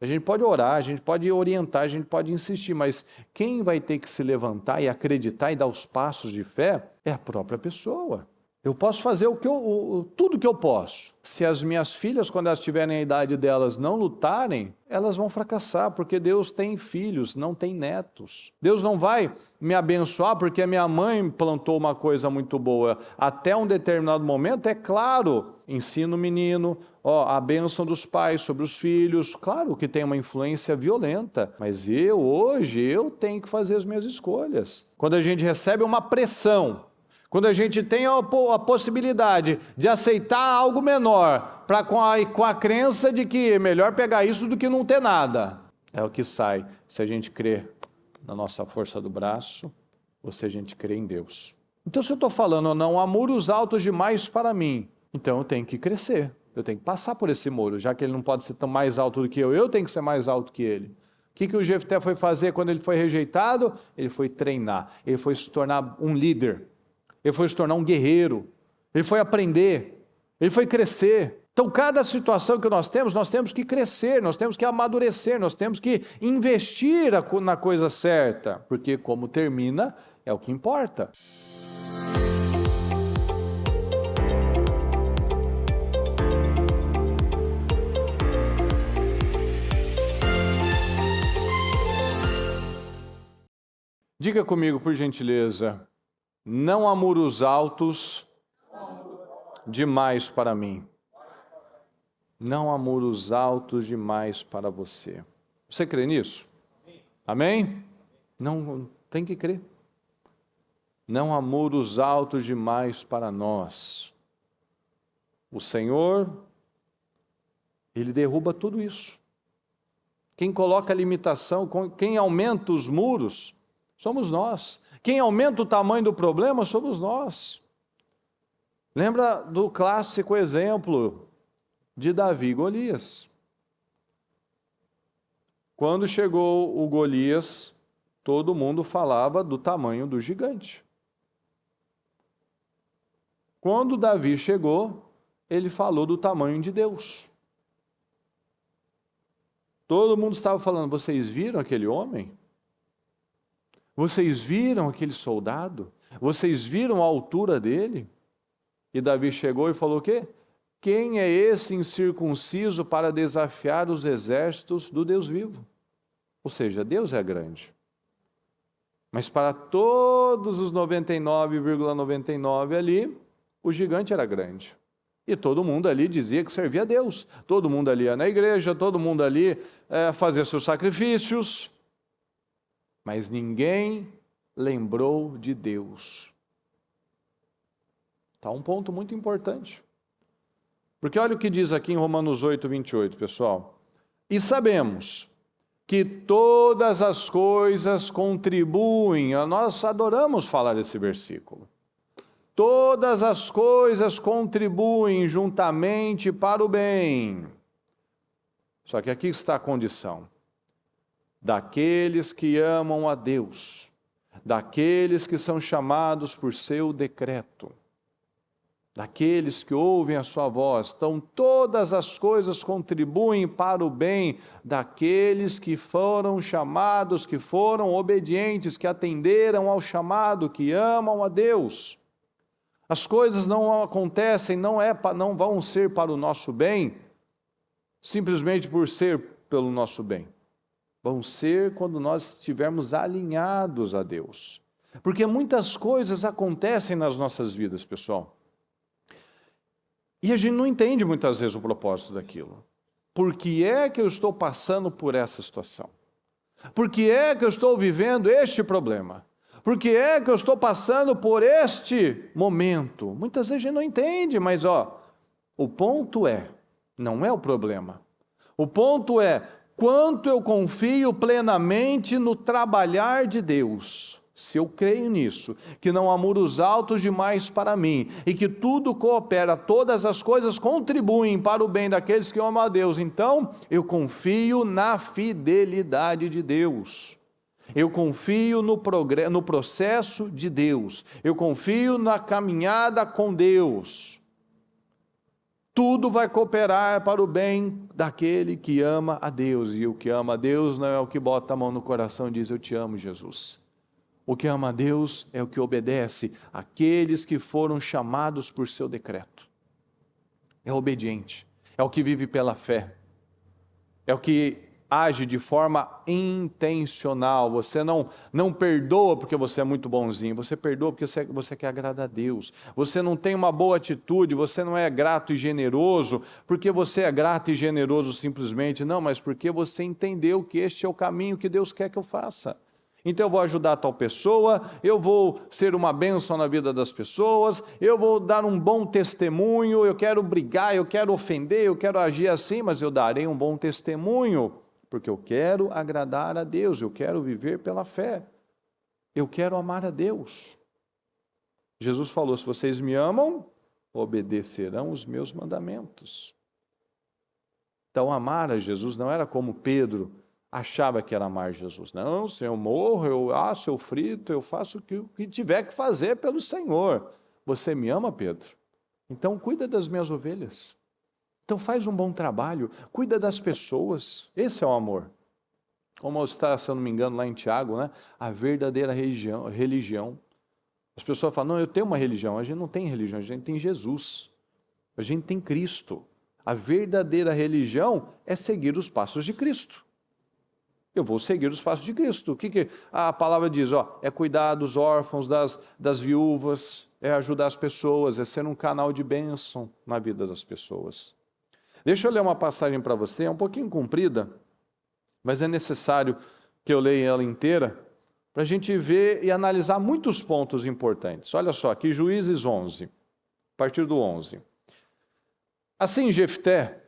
A gente pode orar, a gente pode orientar, a gente pode insistir, mas quem vai ter que se levantar e acreditar e dar os passos de fé é a própria pessoa. Eu posso fazer tudo que eu posso. Se as minhas filhas, quando elas tiverem a idade delas, não lutarem, elas vão fracassar, porque Deus tem filhos, não tem netos. Deus não vai me abençoar porque a minha mãe plantou uma coisa muito boa. Até um determinado momento, é claro, ensina o menino, a bênção dos pais sobre os filhos. Claro que tem uma influência violenta, mas hoje, eu tenho que fazer as minhas escolhas. Quando a gente recebe uma pressão, quando a gente tem a possibilidade de aceitar algo menor, com a crença de que é melhor pegar isso do que não ter nada, é o que sai se a gente crê na nossa força do braço, ou se a gente crê em Deus. Então, se eu estou falando, não há muros altos demais para mim, então eu tenho que crescer, eu tenho que passar por esse muro, já que ele não pode ser tão mais alto do que eu tenho que ser mais alto que ele. O que o Jefté foi fazer quando ele foi rejeitado? Ele foi treinar, ele foi se tornar um líder. Ele foi se tornar um guerreiro, ele foi aprender, ele foi crescer. Então, cada situação que nós temos que crescer, nós temos que amadurecer, nós temos que investir na coisa certa, porque como termina é o que importa. Diga comigo, por gentileza. Não há muros altos demais para mim. Não há muros altos demais para você. Você crê nisso? Amém? Não, tem que crer. Não há muros altos demais para nós. O Senhor, Ele derruba tudo isso. Quem coloca a limitação, quem aumenta os muros, somos nós. Quem aumenta o tamanho do problema somos nós. Lembra do clássico exemplo de Davi e Golias. Quando chegou o Golias, todo mundo falava do tamanho do gigante. Quando Davi chegou, ele falou do tamanho de Deus. Todo mundo estava falando, vocês viram aquele homem? Vocês viram aquele soldado? Vocês viram a altura dele? E Davi chegou e falou o quê? Quem é esse incircunciso para desafiar os exércitos do Deus vivo? Ou seja, Deus é grande. Mas para todos os 99,99 ali, o gigante era grande. E todo mundo ali dizia que servia a Deus. Todo mundo ali ia na igreja, todo mundo ali fazia seus sacrifícios. Mas ninguém lembrou de Deus. Está um ponto muito importante. Porque olha o que diz aqui em Romanos 8, 28, pessoal. E sabemos que todas as coisas contribuem, nós adoramos falar esse versículo. Todas as coisas contribuem juntamente para o bem. Só que aqui está a condição. Daqueles que amam a Deus, daqueles que são chamados por seu decreto, daqueles que ouvem a sua voz. Então, todas as coisas contribuem para o bem daqueles que foram chamados, que foram obedientes, que atenderam ao chamado, que amam a Deus. As coisas não acontecem, não vão ser para o nosso bem, simplesmente por ser pelo nosso bem. Vão ser quando nós estivermos alinhados a Deus. Porque muitas coisas acontecem nas nossas vidas, pessoal. E a gente não entende muitas vezes o propósito daquilo. Por que é que eu estou passando por essa situação? Por que é que eu estou vivendo este problema? Por que é que eu estou passando por este momento? Muitas vezes a gente não entende, mas o ponto não é o problema. O ponto é quanto eu confio plenamente no trabalhar de Deus. Se eu creio nisso, que não há muros altos demais para mim, e que tudo coopera, todas as coisas contribuem para o bem daqueles que amam a Deus, então eu confio na fidelidade de Deus. Eu confio no processo de Deus. Eu confio na caminhada com Deus. tudo vai cooperar para o bem daquele que ama a Deus. E o que ama a Deus não é o que bota a mão no coração e diz, eu te amo, Jesus. O que ama a Deus é o que obedece àqueles que foram chamados por seu decreto. É obediente, é o que vive pela fé, é o que age de forma intencional. Você não perdoa porque você é muito bonzinho, você perdoa porque você quer agradar a Deus. Você não tem uma boa atitude, você não é grato e generoso porque você é grato e generoso simplesmente, não, mas porque você entendeu que este é o caminho que Deus quer que eu faça. Então eu vou ajudar tal pessoa, eu vou ser uma bênção na vida das pessoas, eu vou dar um bom testemunho, eu quero brigar, eu quero ofender, eu quero agir assim, mas eu darei um bom testemunho, porque eu quero agradar a Deus, eu quero viver pela fé, eu quero amar a Deus. Jesus falou, se vocês me amam, obedecerão os meus mandamentos. Então amar a Jesus não era como Pedro achava que era amar Jesus. Não, se eu morro, eu asso, eu frito, eu faço o que tiver que fazer pelo Senhor. Você me ama, Pedro? Então cuida das minhas ovelhas. Então faz um bom trabalho, cuida das pessoas. Esse é o amor. Como está, se eu não me engano, lá em Tiago, né? A verdadeira religião. As pessoas falam, não, eu tenho uma religião. A gente não tem religião, a gente tem Jesus. A gente tem Cristo. A verdadeira religião é seguir os passos de Cristo. Eu vou seguir os passos de Cristo. O que a palavra diz? É cuidar dos órfãos, das viúvas, é ajudar as pessoas, é ser um canal de bênção na vida das pessoas. Deixa eu ler uma passagem para você, é um pouquinho comprida, mas é necessário que eu leia ela inteira, para a gente ver e analisar muitos pontos importantes. Olha só, aqui Juízes 11, a partir do 11. Assim Jefté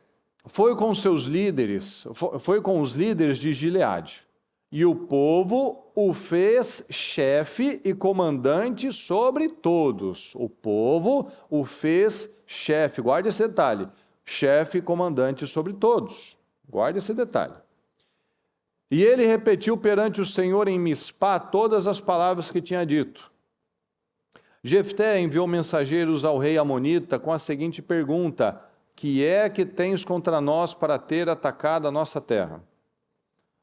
foi com seus líderes, foi com os líderes de Gileade, e o povo o fez chefe e comandante sobre todos. O povo o fez chefe, guarde esse detalhe, chefe e comandante sobre todos, guarde esse detalhe. E ele repetiu perante o Senhor em Mispá todas as palavras que tinha dito. Jefté enviou mensageiros ao rei amonita com a seguinte pergunta, que é que tens contra nós para ter atacado a nossa terra?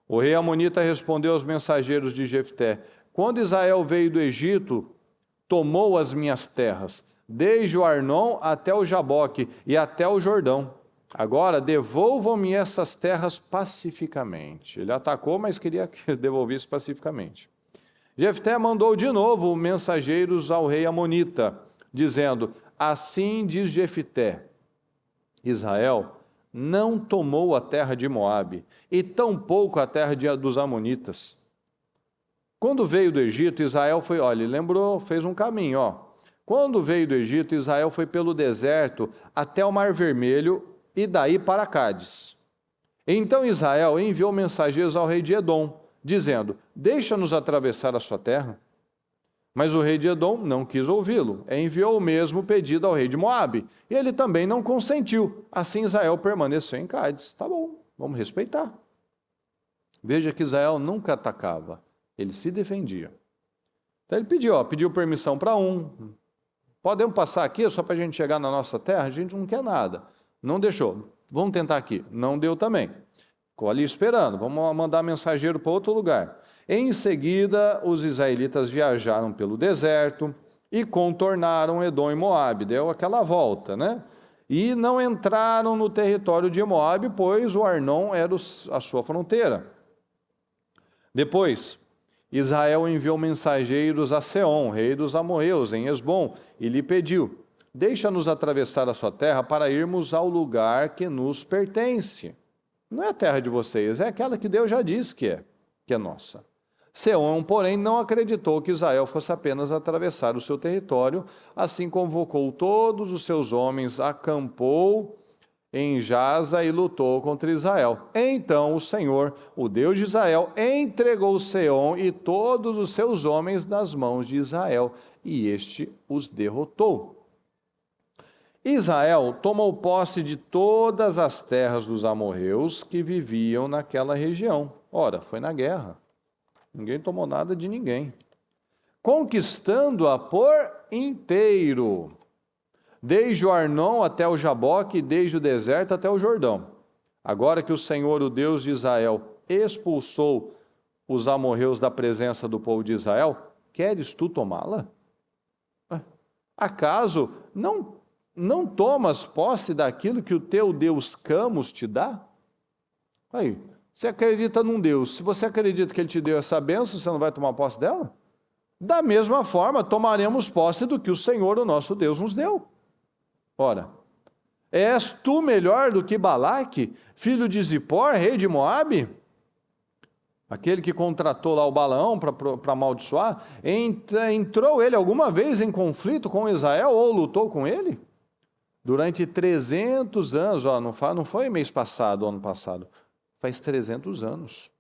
O rei amonita respondeu aos mensageiros de Jefté, quando Israel veio do Egito, tomou as minhas terras, desde o Arnon até o Jaboque e até o Jordão. Agora devolvam-me essas terras pacificamente. Ele atacou, mas queria que devolvesse pacificamente. Jefté mandou de novo mensageiros ao rei amonita, dizendo, assim diz Jefté, Israel não tomou a terra de Moabe, e tampouco a terra dos amonitas. Quando veio do Egito, Israel foi, olha, lembrou, fez um caminho, Quando veio do Egito, Israel foi pelo deserto até o Mar Vermelho e daí para Cádiz. Então Israel enviou mensageiros ao rei de Edom, dizendo, deixa-nos atravessar a sua terra. Mas o rei de Edom não quis ouvi-lo, enviou o mesmo pedido ao rei de Moabe, e ele também não consentiu. Assim Israel permaneceu em Cádiz. Tá bom, vamos respeitar. Veja que Israel nunca atacava, ele se defendia. Então ele pediu permissão para podemos passar aqui só para a gente chegar na nossa terra? A gente não quer nada. Não deixou, vamos tentar aqui. Não deu também. Ficou ali esperando, vamos mandar mensageiro para outro lugar. Em seguida, os israelitas viajaram pelo deserto e contornaram Edom e Moabe. Deu aquela volta, né? E não entraram no território de Moabe, pois o Arnon era a sua fronteira. Depois, Israel enviou mensageiros a Seom, rei dos amorreus, em Esbom, e lhe pediu, deixa-nos atravessar a sua terra para irmos ao lugar que nos pertence. Não é a terra de vocês, é aquela que Deus já disse que é nossa. Seom, porém, não acreditou que Israel fosse apenas atravessar o seu território, assim convocou todos os seus homens, acampou em Jaza e lutou contra Israel. Então o Senhor, o Deus de Israel, entregou Seom e todos os seus homens nas mãos de Israel, e este os derrotou. Israel tomou posse de todas as terras dos amorreus que viviam naquela região. Ora, foi na guerra. Ninguém tomou nada de ninguém. Conquistando-a por inteiro. desde o Arnon até o Jaboque, desde o deserto até o Jordão. Agora que o Senhor, o Deus de Israel, expulsou os amorreus da presença do povo de Israel, queres tu tomá-la? Acaso não tomas posse daquilo que o teu Deus Camus te dá? Aí, você acredita num Deus, se você acredita que ele te deu essa bênção, você não vai tomar posse dela? Da mesma forma, tomaremos posse do que o Senhor, o nosso Deus, nos deu. Ora, és tu melhor do que Balaque, filho de Zippor, rei de Moabe? Aquele que contratou lá o Balaão para amaldiçoar, entrou ele alguma vez em conflito com Israel ou lutou com ele? Durante 300 anos, não foi mês passado, ano passado, faz 300 anos.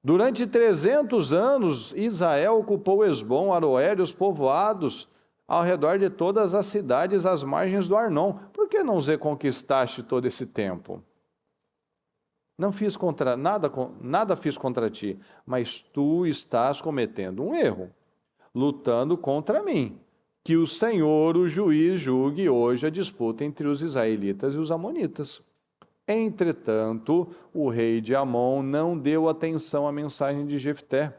Durante 300 anos, Israel ocupou Hesbom, Aroer e os povoados ao redor de todas as cidades às margens do Arnon. Por que não os reconquistaste todo esse tempo? Não fiz nada fiz contra ti, mas tu estás cometendo um erro, lutando contra mim. Que o Senhor, o juiz, julgue hoje a disputa entre os israelitas e os amonitas. Entretanto, o rei de Amon não deu atenção à mensagem de Jefté.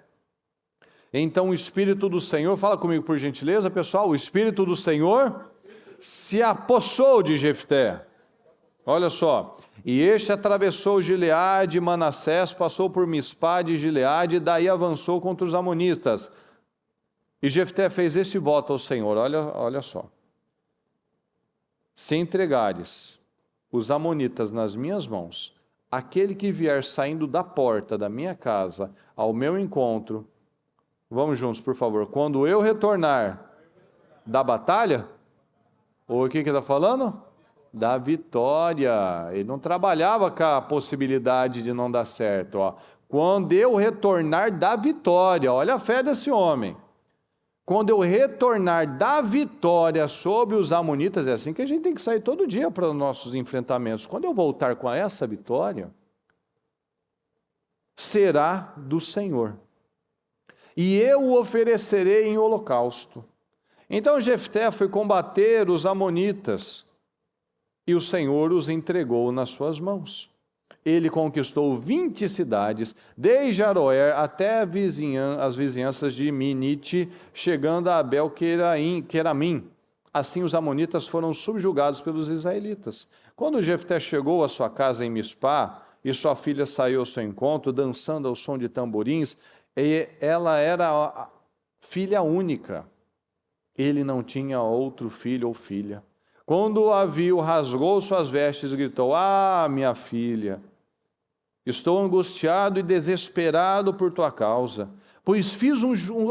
Então o Espírito do Senhor, fala comigo por gentileza, pessoal, o Espírito do Senhor se apossou de Jefté. Olha só, e este atravessou Gileade e Manassés, passou por Mispá de Gileade, e daí avançou contra os amonitas. E Jefté fez este voto ao Senhor, olha só. Se entregares os amonitas nas minhas mãos, aquele que vier saindo da porta da minha casa ao meu encontro, vamos juntos, por favor, quando eu retornar da batalha, ou o que está falando? Da vitória. Ele não trabalhava com a possibilidade de não dar certo. Quando eu retornar da vitória, olha a fé desse homem. Quando eu retornar da vitória sobre os amonitas, é assim que a gente tem que sair todo dia para os nossos enfrentamentos. Quando eu voltar com essa vitória, será do Senhor. E eu o oferecerei em holocausto. Então Jefté foi combater os amonitas, e o Senhor os entregou nas suas mãos. Ele conquistou 20 cidades, desde Aroer até as vizinhanças de Minite, chegando a Abel-Queramim. Assim os amonitas foram subjugados pelos israelitas. Quando Jefté chegou à sua casa em Mispá, e sua filha saiu ao seu encontro, dançando ao som de tamborins, e ela era filha única. Ele não tinha outro filho ou filha. Quando a viu, rasgou suas vestes e gritou: "Ah, minha filha, estou angustiado e desesperado por tua causa, pois fiz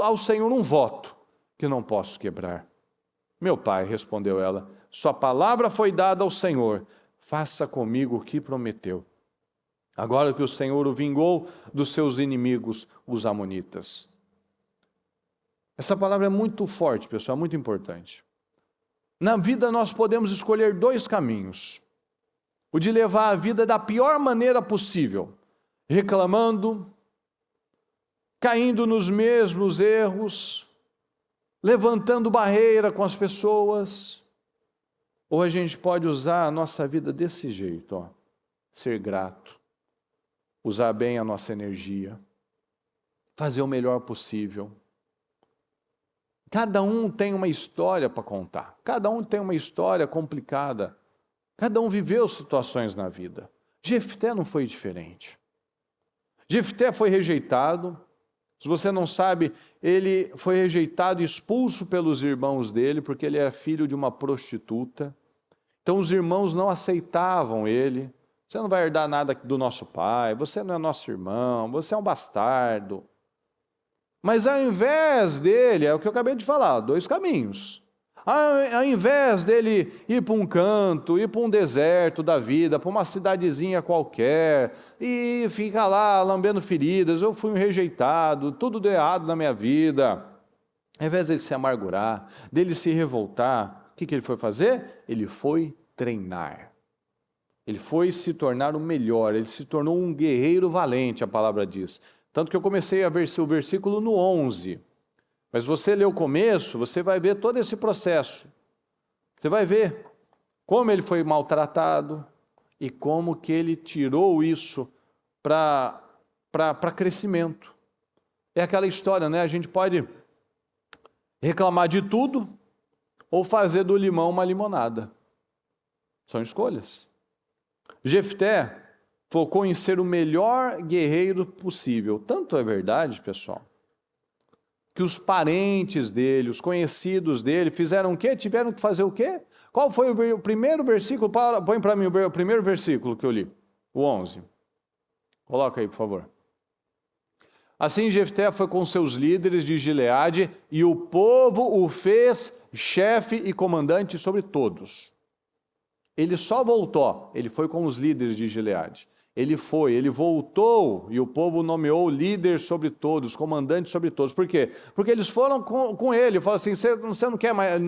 ao Senhor um voto que não posso quebrar." "Meu pai," respondeu ela, "sua palavra foi dada ao Senhor, faça comigo o que prometeu. Agora que o Senhor o vingou dos seus inimigos, os amonitas." Essa palavra é muito forte, pessoal, é muito importante. Na vida nós podemos escolher dois caminhos. O de levar a vida da pior maneira possível, reclamando, caindo nos mesmos erros, levantando barreira com as pessoas. Ou a gente pode usar a nossa vida desse jeito, ser grato, usar bem a nossa energia, fazer o melhor possível. Cada um tem uma história para contar, cada um tem uma história complicada, cada um viveu situações na vida. Jefté não foi diferente. Jefté foi rejeitado. Se você não sabe, ele foi rejeitado e expulso pelos irmãos dele, porque ele era filho de uma prostituta. Então os irmãos não aceitavam ele. "Você não vai herdar nada do nosso pai, você não é nosso irmão, você é um bastardo." Mas ao invés dele, é o que eu acabei de falar, dois caminhos. Ao invés dele ir para um canto, ir para um deserto da vida, para uma cidadezinha qualquer, e ficar lá lambendo feridas, eu fui um rejeitado, tudo deu errado na minha vida. Ao invés dele se amargurar, dele se revoltar, o que ele foi fazer? Ele foi treinar. Ele foi se tornar o melhor, ele se tornou um guerreiro valente, a palavra diz. Tanto que eu comecei a ver o versículo no 11. Mas você lê o começo, você vai ver todo esse processo. Você vai ver como ele foi maltratado e como que ele tirou isso para crescimento. É aquela história, né? A gente pode reclamar de tudo ou fazer do limão uma limonada. São escolhas. Jefté focou em ser o melhor guerreiro possível. Tanto é verdade, pessoal, que os parentes dele, os conhecidos dele, fizeram o quê? Tiveram que fazer o quê? Qual foi o primeiro versículo? Põe para mim o primeiro versículo que eu li, o 11. Coloca aí, por favor. Assim Jefté foi com seus líderes de Gileade, e o povo o fez chefe e comandante sobre todos. Ele só voltou, ele foi com os líderes de Gileade. Ele voltou, e o povo nomeou líder sobre todos, comandante sobre todos. Por quê? Porque eles foram com ele, falaram assim, você não quer mais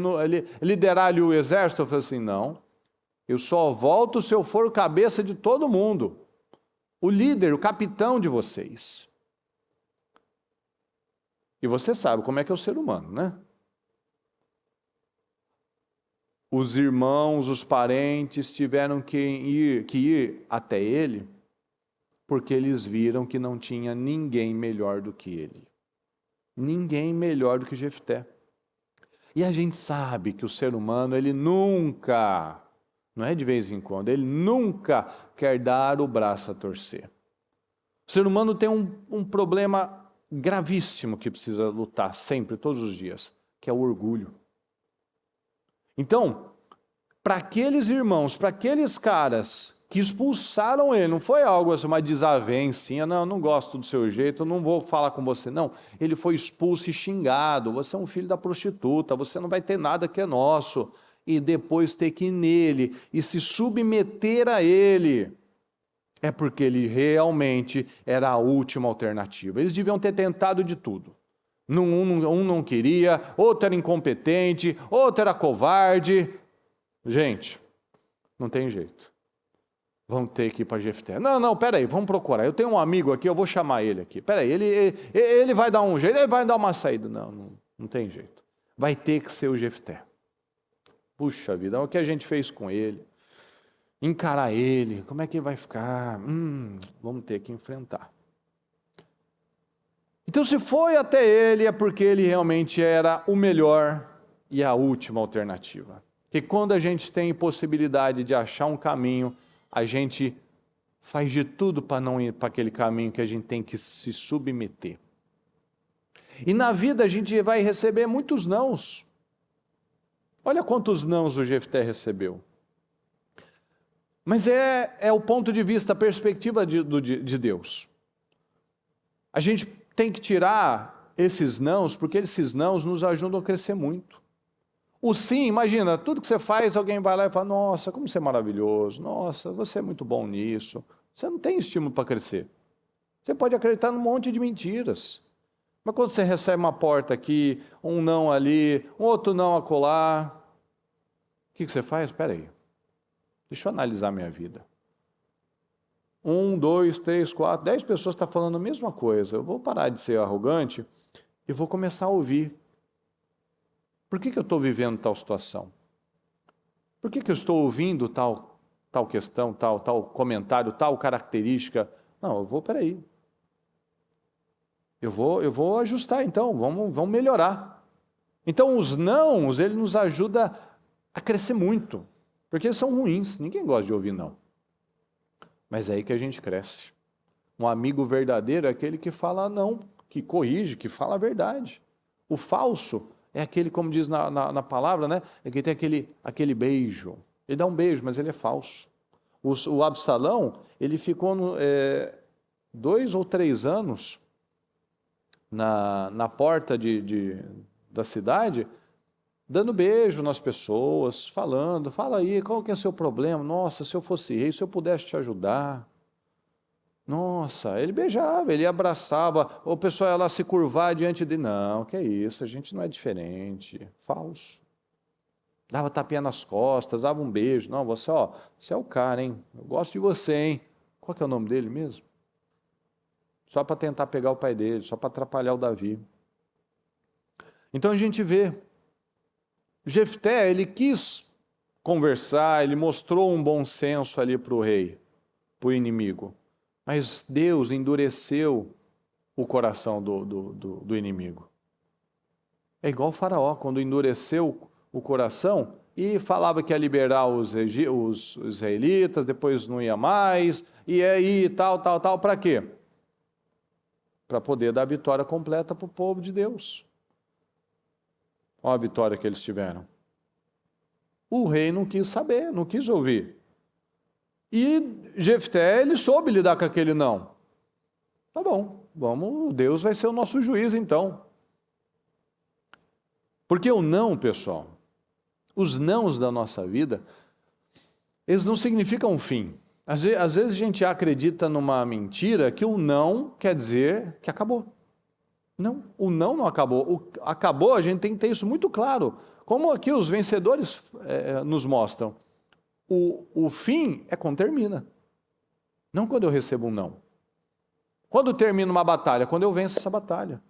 liderar ali o exército? Eu falei assim, não, eu só volto se eu for cabeça de todo mundo. O líder, o capitão de vocês. E você sabe como é que é o ser humano, né? Os irmãos, os parentes tiveram que ir até ele, porque eles viram que não tinha ninguém melhor do que ele. Ninguém melhor do que Jefté. E a gente sabe que o ser humano, ele nunca, não é de vez em quando, ele nunca quer dar o braço a torcer. O ser humano tem um problema gravíssimo que precisa lutar sempre, todos os dias, que é o orgulho. Então, para aqueles irmãos, para aqueles caras que expulsaram ele, não foi algo assim, uma desavencinha, não, eu não gosto do seu jeito, eu não vou falar com você, não. Ele foi expulso e xingado, você é um filho da prostituta, você não vai ter nada que é nosso. E depois ter que ir nele e se submeter a ele. É porque ele realmente era a última alternativa. Eles deviam ter tentado de tudo. Um não queria, outro era incompetente, outro era covarde. Gente, não tem jeito. Vamos ter que ir para Jefté. Não, peraí, vamos procurar. Eu tenho um amigo aqui, eu vou chamar ele aqui. Peraí, ele vai dar um jeito, ele vai dar uma saída. Não tem jeito. Vai ter que ser o Jefté. Puxa vida, o que a gente fez com ele? Encarar ele, como é que ele vai ficar? Vamos ter que enfrentar. Então, se foi até ele, é porque ele realmente era o melhor e a última alternativa. Que quando a gente tem possibilidade de achar um caminho, a gente faz de tudo para não ir para aquele caminho que a gente tem que se submeter. E na vida a gente vai receber muitos nãos. Olha quantos nãos o Jefté recebeu. Mas é o ponto de vista, a perspectiva de Deus. A gente tem que tirar esses nãos, porque esses nãos nos ajudam a crescer muito. O sim, imagina, tudo que você faz, alguém vai lá e fala, nossa, como você é maravilhoso, nossa, você é muito bom nisso. Você não tem estímulo para crescer. Você pode acreditar num monte de mentiras. Mas quando você recebe uma porta aqui, um não ali, um outro não acolá, o que você faz? Espera aí. Deixa eu analisar minha vida. 1, 2, 3, 4, 10 pessoas estão falando a mesma coisa. Eu vou parar de ser arrogante e vou começar a ouvir. Por que eu estou vivendo tal situação? Por que eu estou ouvindo tal questão, tal comentário, tal característica? Não, peraí. Eu vou ajustar então, vamos melhorar. Então os nãos, ele nos ajuda a crescer muito. Porque eles são ruins, ninguém gosta de ouvir não. Mas é aí que a gente cresce. Um amigo verdadeiro é aquele que fala não, que corrige, que fala a verdade. O falso é aquele, como diz na palavra, né? É que tem aquele beijo. Ele dá um beijo, mas ele é falso. O Absalão, ele ficou 2 ou 3 anos na porta da cidade, dando beijo nas pessoas, fala aí, qual que é o seu problema? Nossa, se eu fosse rei, se eu pudesse te ajudar. Nossa, ele beijava, ele abraçava, o pessoal ia lá se curvar diante dele. Não, que é isso, a gente não é diferente. Falso. Dava tapinha nas costas, dava um beijo. Não, você é o cara, hein? Eu gosto de você, hein? Qual que é o nome dele mesmo? Só para tentar pegar o pai dele, só para atrapalhar o Davi. Então a gente vê, Jefté, ele quis conversar, ele mostrou um bom senso ali para o rei, para o inimigo. Mas Deus endureceu o coração do inimigo. É igual o Faraó, quando endureceu o coração e falava que ia liberar os israelitas, depois não ia mais, e aí tal, para quê? Para poder dar a vitória completa para o povo de Deus. Olha a vitória que eles tiveram. O rei não quis saber, não quis ouvir. E Jefté, ele soube lidar com aquele não. Tá bom, Deus vai ser o nosso juiz então. Porque o não, pessoal, os nãos da nossa vida, eles não significam um fim. Às vezes a gente acredita numa mentira que o não quer dizer que acabou. Não, o não acabou. O acabou, a gente tem que ter isso muito claro. Como aqui os vencedores nos mostram. O fim é quando termina. Não quando eu recebo um não. Quando termina uma batalha? Quando eu venço essa batalha.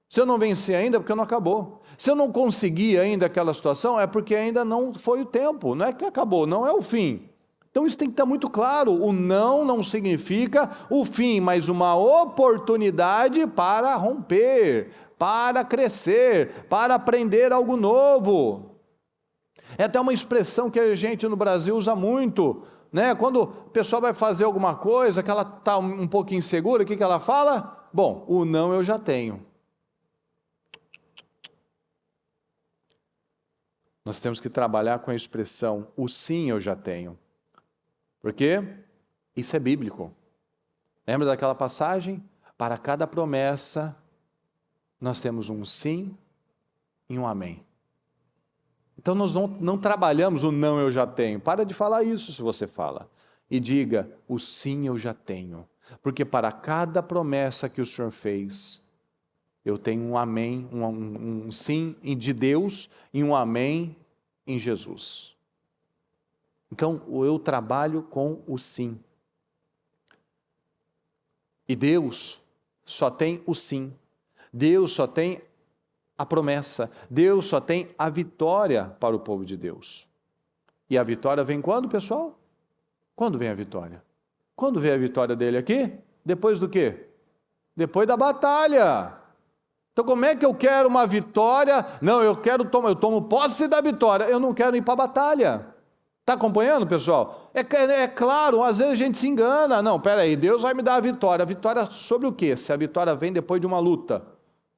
Se eu não venci ainda, é porque não acabou. Se eu não consegui ainda aquela situação, é porque ainda não foi o tempo. Não é que acabou, não é o fim. Então isso tem que estar muito claro. O não significa o fim, mas uma oportunidade para romper, para crescer, para aprender algo novo. É até uma expressão que a gente no Brasil usa muito, né? Quando o pessoal vai fazer alguma coisa, que ela está um pouquinho insegura, o que ela fala? Bom, o não eu já tenho. Nós temos que trabalhar com a expressão, o sim eu já tenho. Porque isso é bíblico. Lembra daquela passagem? Para cada promessa, nós temos um sim e um amém. Então nós não trabalhamos o não eu já tenho. Para de falar isso se você fala. E diga, o sim eu já tenho. Porque para cada promessa que o Senhor fez, eu tenho um amém, um sim de Deus e um amém em Jesus. Então eu trabalho com o sim. E Deus só tem o sim. Deus só tem a promessa. Deus só tem a vitória para o povo de Deus. E a vitória vem quando, pessoal? Quando vem a vitória? Quando vem a vitória dele aqui? Depois do quê? Depois da batalha. Então como é que eu quero uma vitória? Não, eu tomo posse da vitória. Eu não quero ir para a batalha. Está acompanhando, pessoal? É claro, às vezes a gente se engana. Não, peraí, Deus vai me dar a vitória. A vitória sobre o quê? Se a vitória vem depois de uma luta.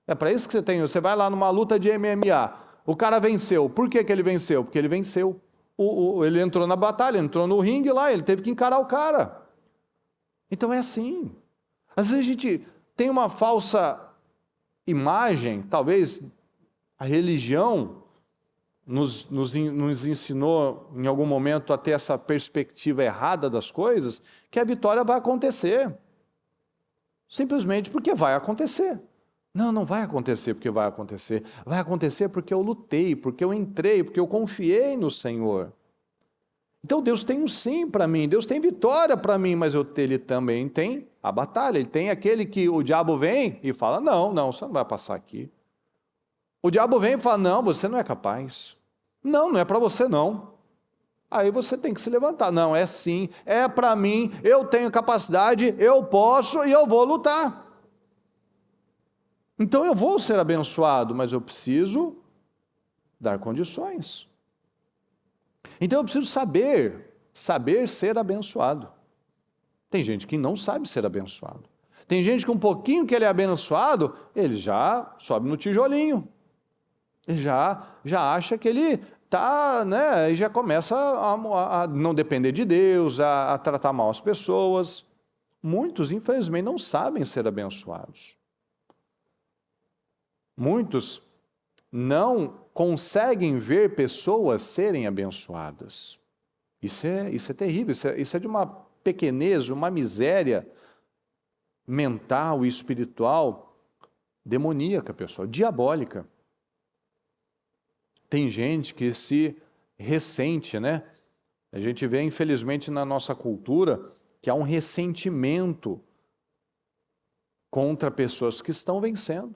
É para isso que você vai lá numa luta de MMA. O cara venceu. Por que ele venceu? Porque ele venceu. Ele entrou na batalha, entrou no ringue lá, ele teve que encarar o cara. Então é assim. Às vezes a gente tem uma falsa imagem, talvez a religião nos ensinou em algum momento a ter essa perspectiva errada das coisas, que a vitória vai acontecer. Simplesmente porque vai acontecer. Não vai acontecer porque vai acontecer. Vai acontecer porque eu lutei, porque eu entrei, porque eu confiei no Senhor. Então Deus tem um sim para mim, Deus tem vitória para mim, mas Ele também tem a batalha. Ele tem aquele que o diabo vem e fala, não, você não vai passar aqui. O diabo vem e fala, não, você não é capaz. Não é para você não. Aí você tem que se levantar. Não, é sim, é para mim, eu tenho capacidade, eu posso e eu vou lutar. Então eu vou ser abençoado, mas eu preciso dar condições. Então eu preciso saber ser abençoado. Tem gente que não sabe ser abençoado. Tem gente que um pouquinho que ele é abençoado, ele já sobe no tijolinho. Ele já acha que ele está, né, e já começa a não depender de Deus, a tratar mal as pessoas. Muitos, infelizmente, não sabem ser abençoados. Muitos não conseguem ver pessoas serem abençoadas. Isso é terrível, isso é de uma pequenez, uma miséria mental e espiritual demoníaca, pessoal, diabólica. Tem gente que se ressente, né? A gente vê, infelizmente, na nossa cultura, que há um ressentimento contra pessoas que estão vencendo.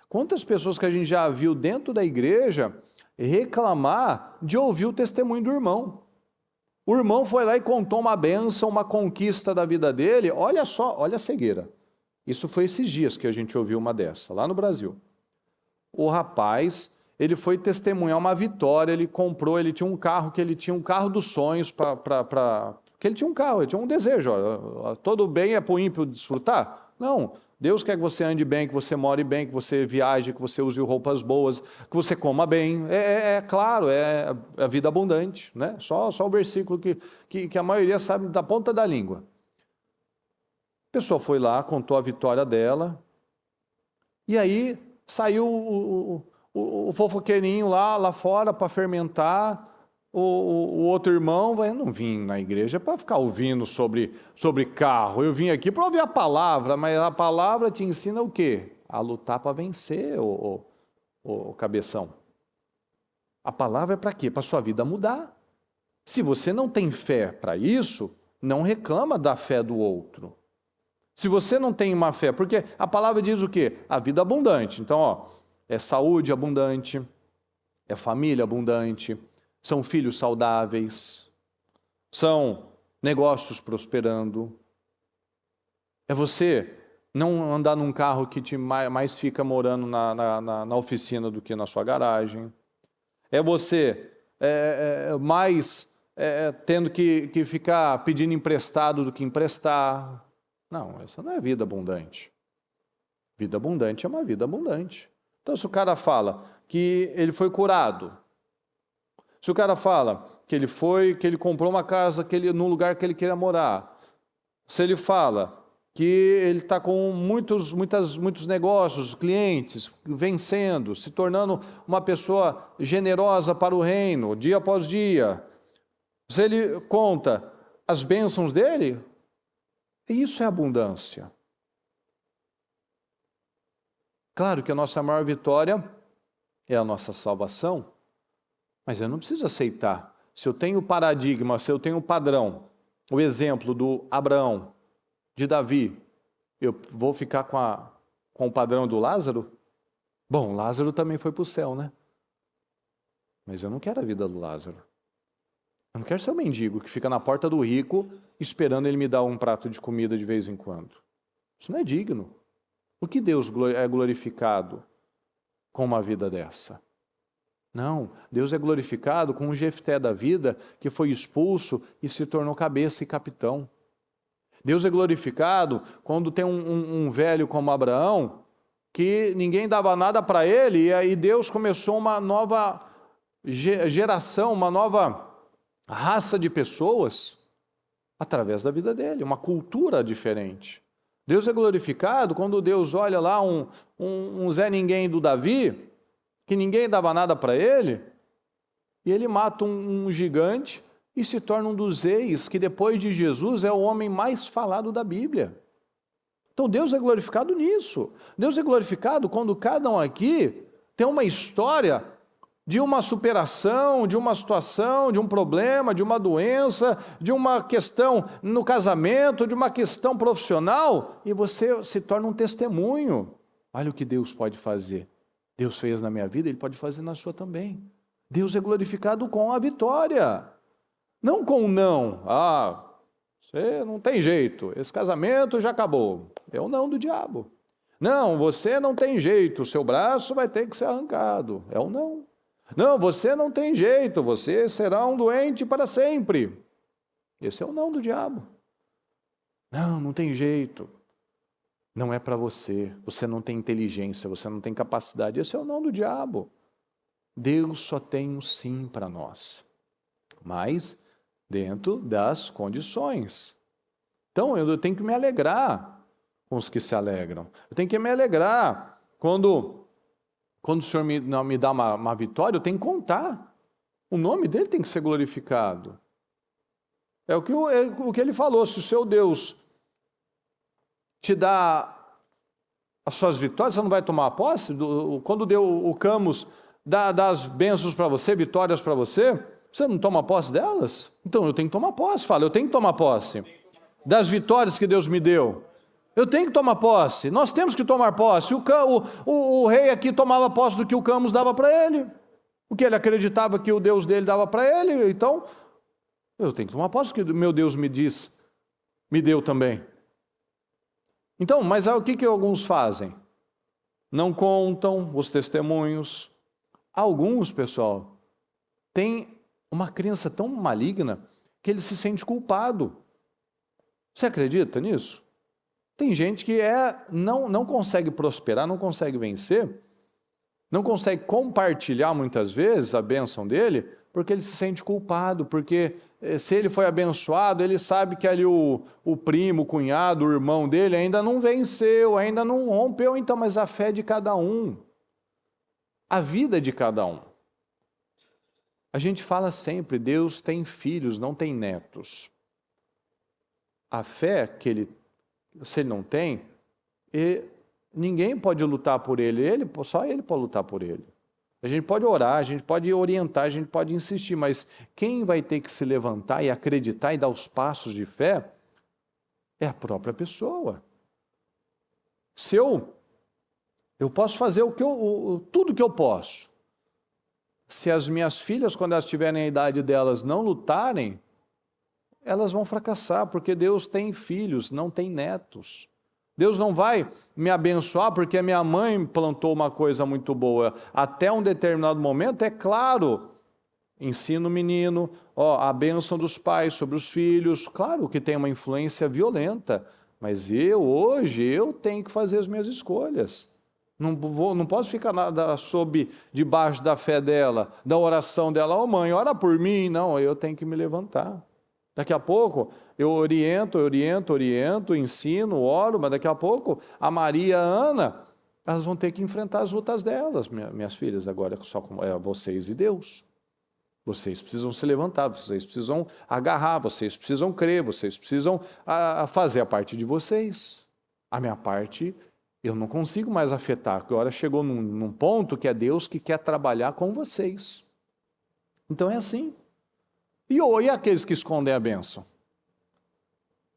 Quantas pessoas que a gente já viu dentro da igreja reclamar de ouvir o testemunho do irmão. O irmão foi lá e contou uma bênção, uma conquista da vida dele. Olha só, olha a cegueira. Isso foi esses dias que a gente ouviu uma dessa, lá no Brasil. O rapaz, ele foi testemunhar uma vitória, ele comprou, ele tinha um carro, dos sonhos, que ele tinha um carro, ele tinha um desejo. Ó, todo bem é para o ímpio desfrutar? Não, Deus quer que você ande bem, que você more bem, que você viaje, que você use roupas boas, que você coma bem. Claro, é a vida abundante, né? Só o versículo que a maioria sabe da ponta da língua. A pessoa foi lá, contou a vitória dela, e aí saiu o fofoqueirinho lá fora para fermentar. O outro irmão, eu não vim na igreja para ficar ouvindo sobre carro, eu vim aqui para ouvir a palavra, mas a palavra te ensina o quê? A lutar para vencer, o cabeção. A palavra é para quê? Para a sua vida mudar. Se você não tem fé para isso, não reclama da fé do outro. Se você não tem uma fé, porque a palavra diz o quê? A vida abundante. Então, é saúde abundante, é família abundante, são filhos saudáveis, são negócios prosperando. É você não andar num carro que mais fica morando na oficina do que na sua garagem. É você mais tendo que ficar pedindo emprestado do que emprestar. Não, essa não é vida abundante. Vida abundante é uma vida abundante. Então, se o cara fala que ele foi curado, se o cara fala que ele comprou uma casa num lugar que ele queria morar, se ele fala que ele está com muitos negócios, clientes, vencendo, se tornando uma pessoa generosa para o reino, dia após dia, se ele conta as bênçãos dele, isso é abundância. Claro que a nossa maior vitória é a nossa salvação, mas eu não preciso aceitar. Se eu tenho o paradigma, se eu tenho o padrão, o exemplo do Abraão, de Davi, eu vou ficar com o padrão do Lázaro? Bom, Lázaro também foi para o céu, né? Mas eu não quero a vida do Lázaro. Eu não quero ser um mendigo que fica na porta do rico esperando ele me dar um prato de comida de vez em quando. Isso não é digno. O que Deus é glorificado com uma vida dessa? Não, Deus é glorificado com um Jefté da vida que foi expulso e se tornou cabeça e capitão. Deus é glorificado quando tem um velho como Abraão, que ninguém dava nada para ele, e aí Deus começou uma nova geração, uma nova raça de pessoas através da vida dele, uma cultura diferente. Deus é glorificado quando Deus olha lá um Zé Ninguém do Davi, que ninguém dava nada para ele, e ele mata um gigante e se torna um dos reis, que depois de Jesus é o homem mais falado da Bíblia. Então Deus é glorificado nisso. Deus é glorificado quando cada um aqui tem uma história de uma superação, de uma situação, de um problema, de uma doença, de uma questão no casamento, de uma questão profissional, e você se torna um testemunho. Olha o que Deus pode fazer. Deus fez na minha vida, Ele pode fazer na sua também. Deus é glorificado com a vitória, não com o não. Você não tem jeito, esse casamento já acabou. É o não do diabo. Não, você não tem jeito, o seu braço vai ter que ser arrancado. É o não. Não, você não tem jeito, você será um doente para sempre. Esse é o não do diabo. Não, não tem jeito. Não é para você, você não tem inteligência, você não tem capacidade. Esse é o não do diabo. Deus só tem um sim para nós, mas dentro das condições. Então eu tenho que me alegrar com os que se alegram. Eu tenho que me alegrar quando o Senhor me dá uma vitória, eu tenho que contar. O nome dele tem que ser glorificado. É o que ele falou, se o seu Deus te dá as suas vitórias, você não vai tomar posse? Quando deu o Camus, dá as bênçãos para você, vitórias para você, você não toma posse delas? Então eu tenho que tomar posse, eu tenho que tomar posse das vitórias que Deus me deu. Eu tenho que tomar posse, nós temos que tomar posse. O rei aqui tomava posse do que o Camus dava para ele. Porque ele acreditava que o Deus dele dava para ele, então eu tenho que tomar posse que meu Deus me deu também. Então, mas aí, o que alguns fazem? Não contam os testemunhos. Alguns, pessoal, têm uma crença tão maligna que ele se sente culpado. Você acredita nisso? Tem gente que não consegue prosperar, não consegue vencer, não consegue compartilhar muitas vezes a bênção dele, porque ele se sente culpado, porque se ele foi abençoado, ele sabe que ali o primo, o cunhado, o irmão dele ainda não venceu, ainda não rompeu, então, mas a fé de cada um, a vida de cada um. A gente fala sempre, Deus tem filhos, não tem netos. A fé que ele, se ele não tem, ninguém pode lutar por ele, só ele pode lutar por ele. A gente pode orar, a gente pode orientar, a gente pode insistir, mas quem vai ter que se levantar e acreditar e dar os passos de fé é a própria pessoa. Se eu posso fazer tudo que eu posso. Se as minhas filhas, quando elas tiverem a idade delas, não lutarem, elas vão fracassar, porque Deus tem filhos, não tem netos. Deus não vai me abençoar porque a minha mãe plantou uma coisa muito boa. Até um determinado momento, é claro, ensina o menino, a bênção dos pais sobre os filhos. Claro que tem uma influência violenta, mas hoje, eu tenho que fazer as minhas escolhas. Não posso ficar debaixo da fé dela, da oração dela. Mãe, ora por mim. Não, eu tenho que me levantar. Daqui a pouco eu oriento, ensino, oro, mas daqui a pouco a Maria e a Ana, elas vão ter que enfrentar as lutas delas, minhas filhas, agora só vocês e Deus. Vocês precisam se levantar, vocês precisam agarrar, vocês precisam crer, vocês precisam fazer a parte de vocês. A minha parte eu não consigo mais afetar, porque agora chegou num ponto que é Deus que quer trabalhar com vocês. Então é assim. E aqueles que escondem a bênção?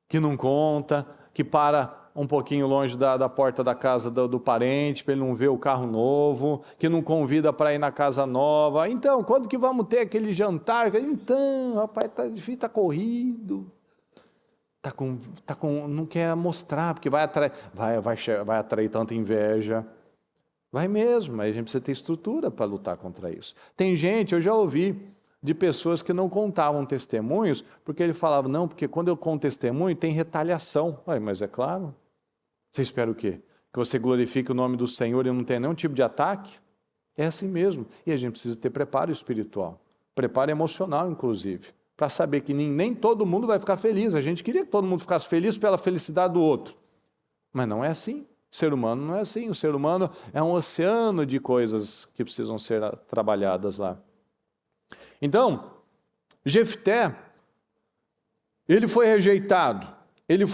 Que não conta, que para um pouquinho longe da porta da casa do parente, para ele não ver o carro novo, que não convida para ir na casa nova. Então, quando que vamos ter aquele jantar? Então, rapaz, tá difícil, tá corrido. Não quer mostrar, porque vai atrair tanta inveja. Vai mesmo, mas a gente precisa ter estrutura para lutar contra isso. Tem gente, eu já ouvi, de pessoas que não contavam testemunhos, porque ele falava, não, porque quando eu conto testemunho tem retaliação. Mas é claro. Você espera o quê? Que você glorifique o nome do Senhor e não tenha nenhum tipo de ataque? É assim mesmo. E a gente precisa ter preparo espiritual, preparo emocional, inclusive, para saber que nem todo mundo vai ficar feliz. A gente queria que todo mundo ficasse feliz pela felicidade do outro. Mas não é assim. O ser humano não é assim. O ser humano é um oceano de coisas que precisam ser trabalhadas lá. Então, Jefté, ele foi rejeitado, ele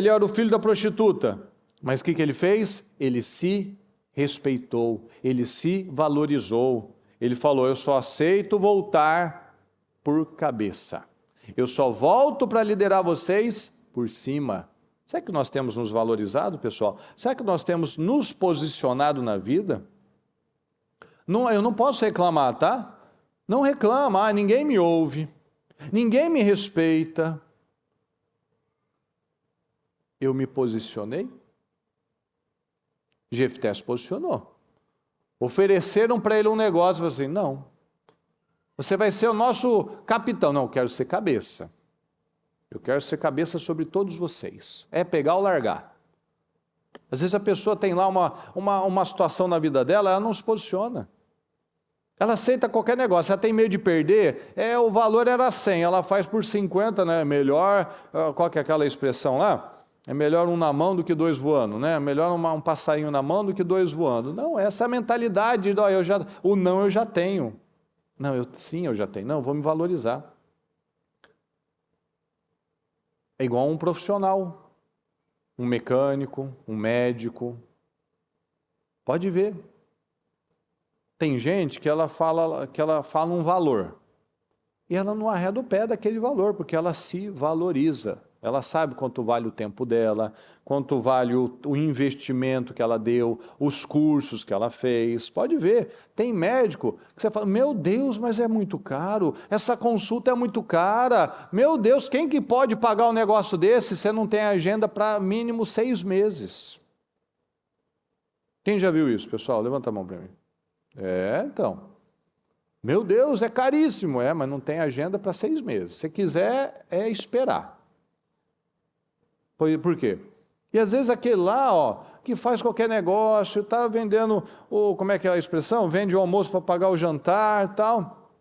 era o filho da prostituta, mas o que ele fez? Ele se respeitou, ele se valorizou, ele falou, eu só aceito voltar por cabeça, eu só volto para liderar vocês por cima. Será que nós temos nos valorizado, pessoal? Será que nós temos nos posicionado na vida? Não, eu não posso reclamar, tá? Não reclama, ninguém me ouve, ninguém me respeita. Eu me posicionei? Jefté se posicionou. Ofereceram para ele um negócio, assim, não. Você vai ser o nosso capitão. Não, eu quero ser cabeça. Eu quero ser cabeça sobre todos vocês. É pegar ou largar. Às vezes a pessoa tem lá uma situação na vida dela, ela não se posiciona. Ela aceita qualquer negócio, ela tem medo de perder, o valor era 100, ela faz por 50, né? Melhor, qual que é aquela expressão lá? É melhor um na mão do que dois voando, né? Melhor um passarinho na mão do que dois voando. Não, essa é a mentalidade, o não eu já tenho. Não, sim, eu já tenho. Não, eu vou me valorizar. É igual um profissional, um mecânico, um médico. Pode ver. Tem gente que ela fala um valor e ela não arreda o pé daquele valor, porque ela se valoriza. Ela sabe quanto vale o tempo dela, quanto vale o investimento que ela deu, os cursos que ela fez. Pode ver, tem médico que você fala, meu Deus, mas é muito caro, essa consulta é muito cara. Meu Deus, quem que pode pagar um negócio desse se você não tem agenda para mínimo 6 meses? Quem já viu isso, pessoal? Levanta a mão para mim. Então. Meu Deus, é caríssimo. Mas não tem agenda para 6 meses. Se quiser, é esperar. Por quê? E às vezes aquele lá, que faz qualquer negócio, está vendendo, como é que é a expressão? Vende o almoço para pagar o jantar e tal.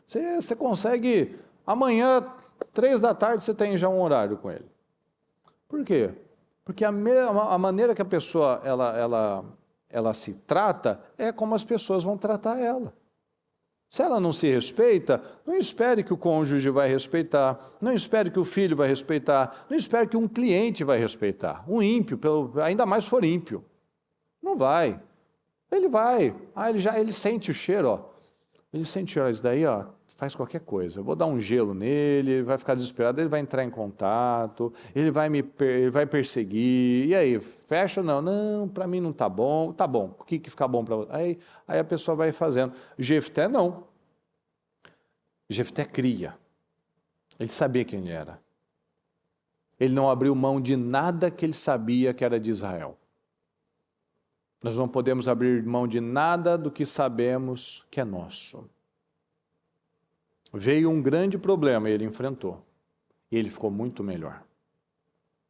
Você consegue, amanhã, 3 da tarde, você tem já um horário com ele. Por quê? Porque a maneira que a pessoa ela se trata é como as pessoas vão tratar ela. Se ela não se respeita, não espere que o cônjuge vai respeitar, não espere que o filho vai respeitar, não espere que um cliente vai respeitar. Um ímpio, ainda mais for ímpio. Não vai. Ele vai. Ele sente o cheiro, Ele sente o cheiro, isso daí, faz qualquer coisa. Eu vou dar um gelo nele, ele vai ficar desesperado, ele vai entrar em contato, ele vai perseguir. E aí, fecha? Não, para mim não está bom. Tá bom, o que fica bom para você? Aí a pessoa vai fazendo. Jefté não. Jefté cria. Ele sabia quem ele era. Ele não abriu mão de nada que ele sabia que era de Israel. Nós não podemos abrir mão de nada do que sabemos que é nosso. Veio um grande problema e ele enfrentou. E ele ficou muito melhor.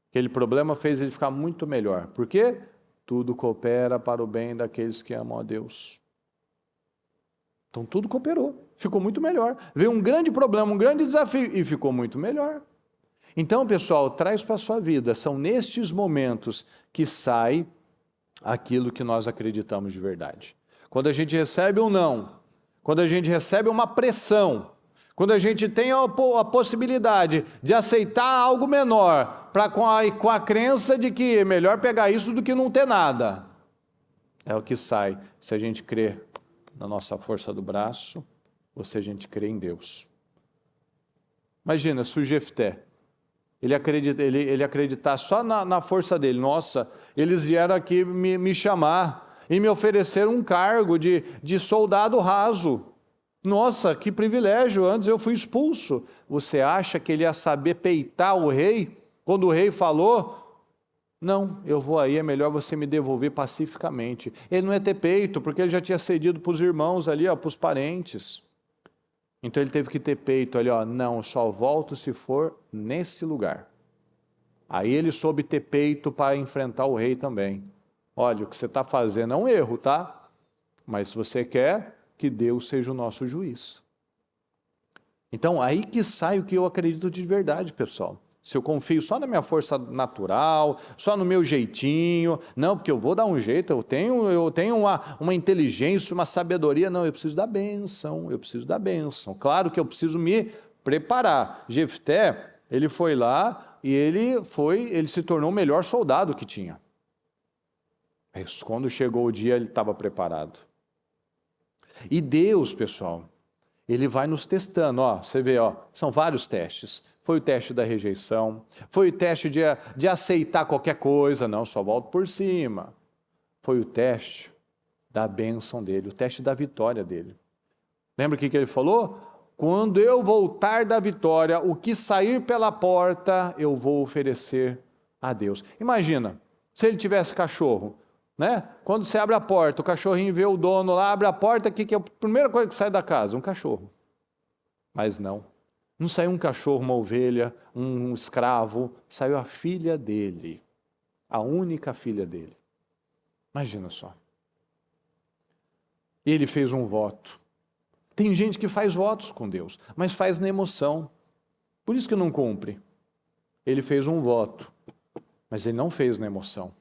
Aquele problema fez ele ficar muito melhor. Por quê? Tudo coopera para o bem daqueles que amam a Deus. Então tudo cooperou. Ficou muito melhor. Veio um grande problema, um grande desafio e ficou muito melhor. Então, pessoal, traz para a sua vida. São nestes momentos que sai aquilo que nós acreditamos de verdade. Quando a gente recebe um não, quando a gente recebe uma pressão, quando a gente tem a possibilidade de aceitar algo menor, com a crença de que é melhor pegar isso do que não ter nada, é o que sai se a gente crê na nossa força do braço ou se a gente crê em Deus. Imagina, se o Jefté, ele acreditar só na força dele, nossa, eles vieram aqui me chamar e me ofereceram um cargo de soldado raso. Nossa, que privilégio, antes eu fui expulso. Você acha que ele ia saber peitar o rei? Quando o rei falou, não, eu vou aí, é melhor você me devolver pacificamente. Ele não ia ter peito, porque ele já tinha cedido para os irmãos ali, para os parentes. Então ele teve que ter peito ali, não, só volto se for nesse lugar. Aí ele soube ter peito para enfrentar o rei também. Olha, o que você está fazendo é um erro, tá? Mas se você quer que Deus seja o nosso juiz. Então, aí que sai o que eu acredito de verdade, pessoal. Se eu confio só na minha força natural, só no meu jeitinho, não, porque eu vou dar um jeito, eu tenho uma inteligência, uma sabedoria, não, eu preciso da bênção. Claro que eu preciso me preparar. Jefté, ele foi lá e ele se tornou o melhor soldado que tinha. Mas quando chegou o dia, ele estava preparado. E Deus, pessoal, Ele vai nos testando, você vê, são vários testes. Foi o teste da rejeição, foi o teste de aceitar qualquer coisa, não, só volto por cima. Foi o teste da bênção dele, o teste da vitória dele. Lembra o que ele falou? Quando eu voltar da vitória, o que sair pela porta, eu vou oferecer a Deus. Imagina, se ele tivesse cachorro, né? Quando você abre a porta, o cachorrinho vê o dono lá, abre a porta, o que é a primeira coisa que sai da casa? Um cachorro. Mas não saiu um cachorro, uma ovelha, um escravo, saiu a filha dele, a única filha dele. Imagina só. E ele fez um voto. Tem gente que faz votos com Deus, mas faz na emoção, por isso que não cumpre. Ele fez um voto, mas ele não fez na emoção.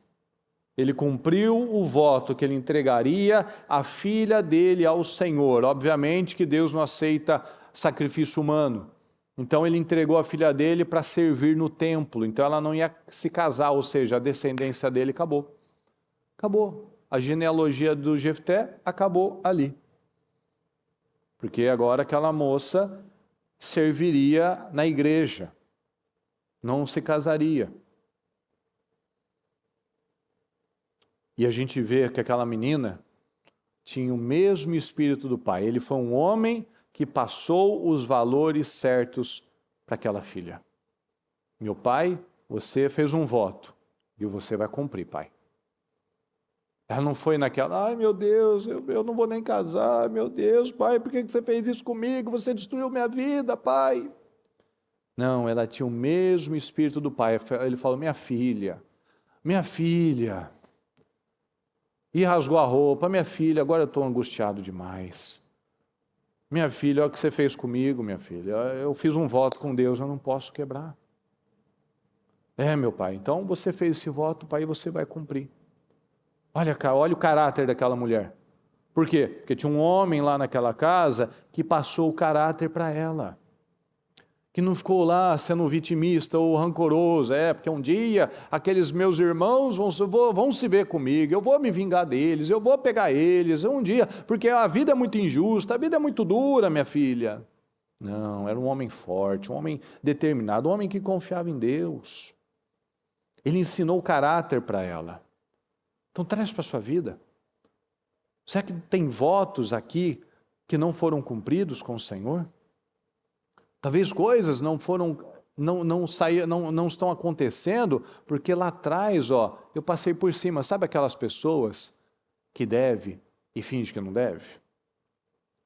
Ele cumpriu o voto que ele entregaria a filha dele ao Senhor. Obviamente que Deus não aceita sacrifício humano. Então ele entregou a filha dele para servir no templo. Então ela não ia se casar, ou seja, a descendência dele acabou. Acabou. A genealogia do Jefté acabou ali. Porque agora aquela moça serviria na igreja. não se casaria. E a gente vê que aquela menina tinha o mesmo espírito do pai. Ele foi um homem que passou os valores certos para aquela filha. Meu pai, você fez um voto e você vai cumprir, pai. Ela não foi naquela, ai meu Deus, eu não vou nem casar, meu Deus, pai, por que você fez isso comigo? Você destruiu minha vida, pai. Não, ela tinha o mesmo espírito do pai. Ele falou, minha filha, e rasgou a roupa, minha filha, agora eu estou angustiado demais. Minha filha, olha o que você fez comigo, minha filha, eu fiz um voto com Deus, eu não posso quebrar. Meu pai, então você fez esse voto, pai, e você vai cumprir. Olha o caráter daquela mulher. Por quê? Porque tinha um homem lá naquela casa que passou o caráter para ela. Que não ficou lá sendo vitimista ou rancoroso. Porque um dia aqueles meus irmãos vão se ver comigo, eu vou me vingar deles, eu vou pegar eles, um dia, porque a vida é muito injusta, a vida é muito dura, minha filha. Não, era um homem forte, um homem determinado, um homem que confiava em Deus. Ele ensinou o caráter para ela. Então traz para a sua vida. Será que tem votos aqui que não foram cumpridos com o Senhor? Talvez coisas não estão acontecendo, porque lá atrás, eu passei por cima. Sabe aquelas pessoas que deve e finge que não deve?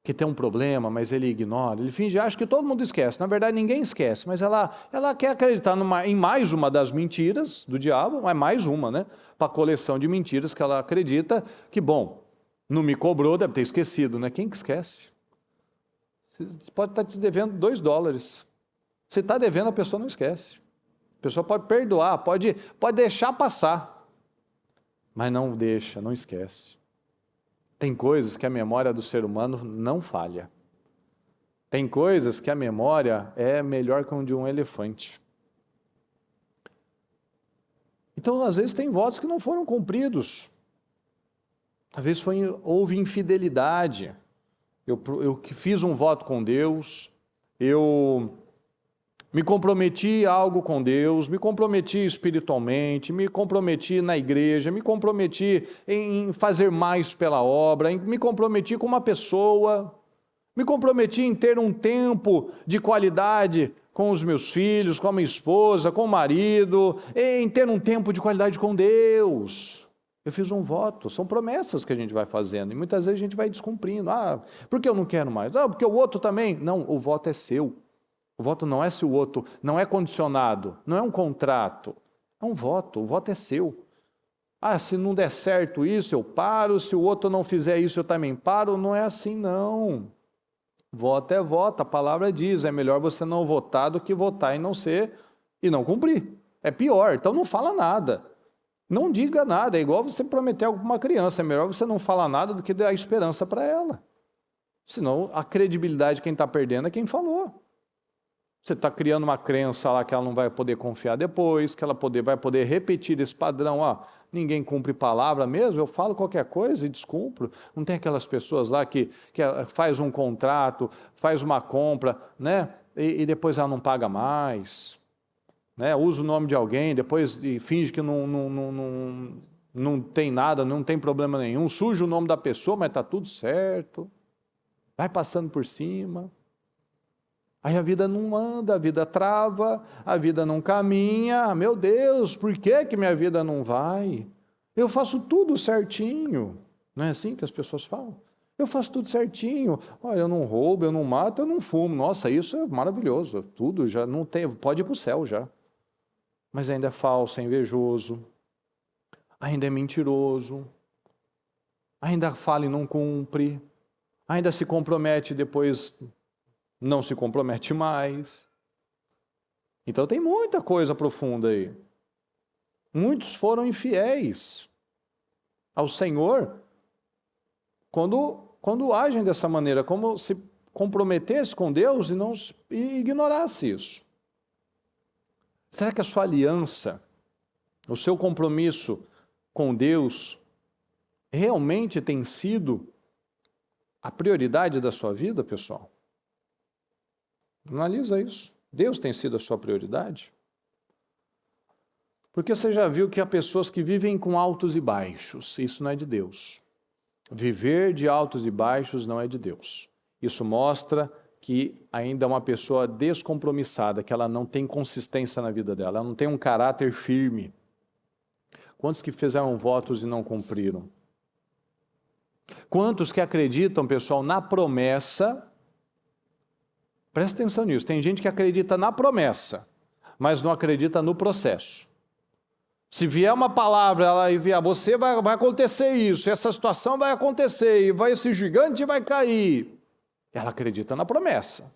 Que tem um problema, mas ele ignora. Ele finge, acha que todo mundo esquece. Na verdade, ninguém esquece, mas ela quer acreditar em mais uma das mentiras do diabo, é mais uma, né? Para a coleção de mentiras que ela acredita que, bom, não me cobrou, deve ter esquecido, né? Quem que esquece? Você pode estar te devendo $2. Você está devendo, a pessoa não esquece. A pessoa pode perdoar, pode deixar passar, mas não deixa, não esquece. Tem coisas que a memória do ser humano não falha. Tem coisas que a memória é melhor que a de um elefante. Então, às vezes, tem votos que não foram cumpridos. Talvez houve infidelidade. Eu que fiz um voto com Deus, eu me comprometi a algo com Deus, me comprometi espiritualmente, me comprometi na igreja, me comprometi em fazer mais pela obra, me comprometi com uma pessoa, me comprometi em ter um tempo de qualidade com os meus filhos, com a minha esposa, com o marido, em ter um tempo de qualidade com Deus. Eu fiz um voto, são promessas que a gente vai fazendo, e muitas vezes a gente vai descumprindo. Porque eu não quero mais? Porque o outro também. Não, o voto é seu. O voto não é se o outro, não é condicionado, não é um contrato, é um voto, o voto é seu. Se não der certo isso, eu paro, se o outro não fizer isso, eu também paro. Não é assim, não. Voto é voto, a palavra diz, é melhor você não votar do que votar e não cumprir. É pior, então não fala nada. Não diga nada, é igual você prometer algo para uma criança, é melhor você não falar nada do que dar esperança para ela. Senão a credibilidade de quem está perdendo é quem falou. Você está criando uma crença lá que ela não vai poder confiar depois, que ela vai poder repetir esse padrão, ninguém cumpre palavra mesmo, eu falo qualquer coisa e descumpro. Não tem aquelas pessoas lá que faz um contrato, faz uma compra, né? E depois ela não paga mais. Né, usa o nome de alguém, depois finge que não tem nada, não tem problema nenhum, suja o nome da pessoa, mas está tudo certo, vai passando por cima. Aí a vida não anda, a vida trava, a vida não caminha. Meu Deus, por que minha vida não vai? Eu faço tudo certinho. Não é assim que as pessoas falam? Eu faço tudo certinho. Eu não roubo, eu não mato, eu não fumo. Nossa, isso é maravilhoso. Tudo já não tem, pode ir para o céu já. Mas ainda é falso, é invejoso, ainda é mentiroso, ainda fala e não cumpre, ainda se compromete e depois não se compromete mais. Então tem muita coisa profunda aí. Muitos foram infiéis ao Senhor quando agem dessa maneira, como se comprometesse com Deus e ignorasse isso. Será que a sua aliança, o seu compromisso com Deus, realmente tem sido a prioridade da sua vida, pessoal? Analisa isso. Deus tem sido a sua prioridade? Porque você já viu que há pessoas que vivem com altos e baixos. Isso não é de Deus. Viver de altos e baixos não é de Deus. Isso mostra que ainda é uma pessoa descompromissada, que ela não tem consistência na vida dela, ela não tem um caráter firme. Quantos que fizeram votos e não cumpriram? Quantos que acreditam, pessoal, na promessa? Presta atenção nisso. Tem gente que acredita na promessa, mas não acredita no processo. Se vier uma palavra, ela enviar, você vai acontecer isso, essa situação vai acontecer, e esse gigante vai cair. Ela acredita na promessa,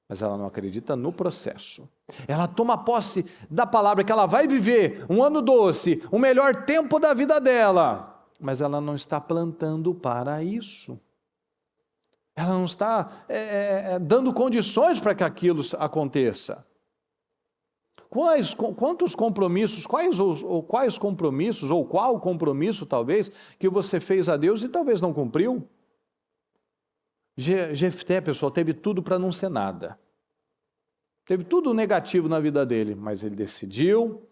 mas ela não acredita no processo. Ela toma posse da palavra que ela vai viver um ano doce, o melhor tempo da vida dela, mas ela não está plantando para isso. Ela não está dando condições para que aquilo aconteça. Quantos compromissos, quais compromissos, ou qual compromisso talvez, que você fez a Deus e talvez não cumpriu? Jefté, pessoal, teve tudo para não ser nada. Teve tudo negativo na vida dele, mas ele decidiu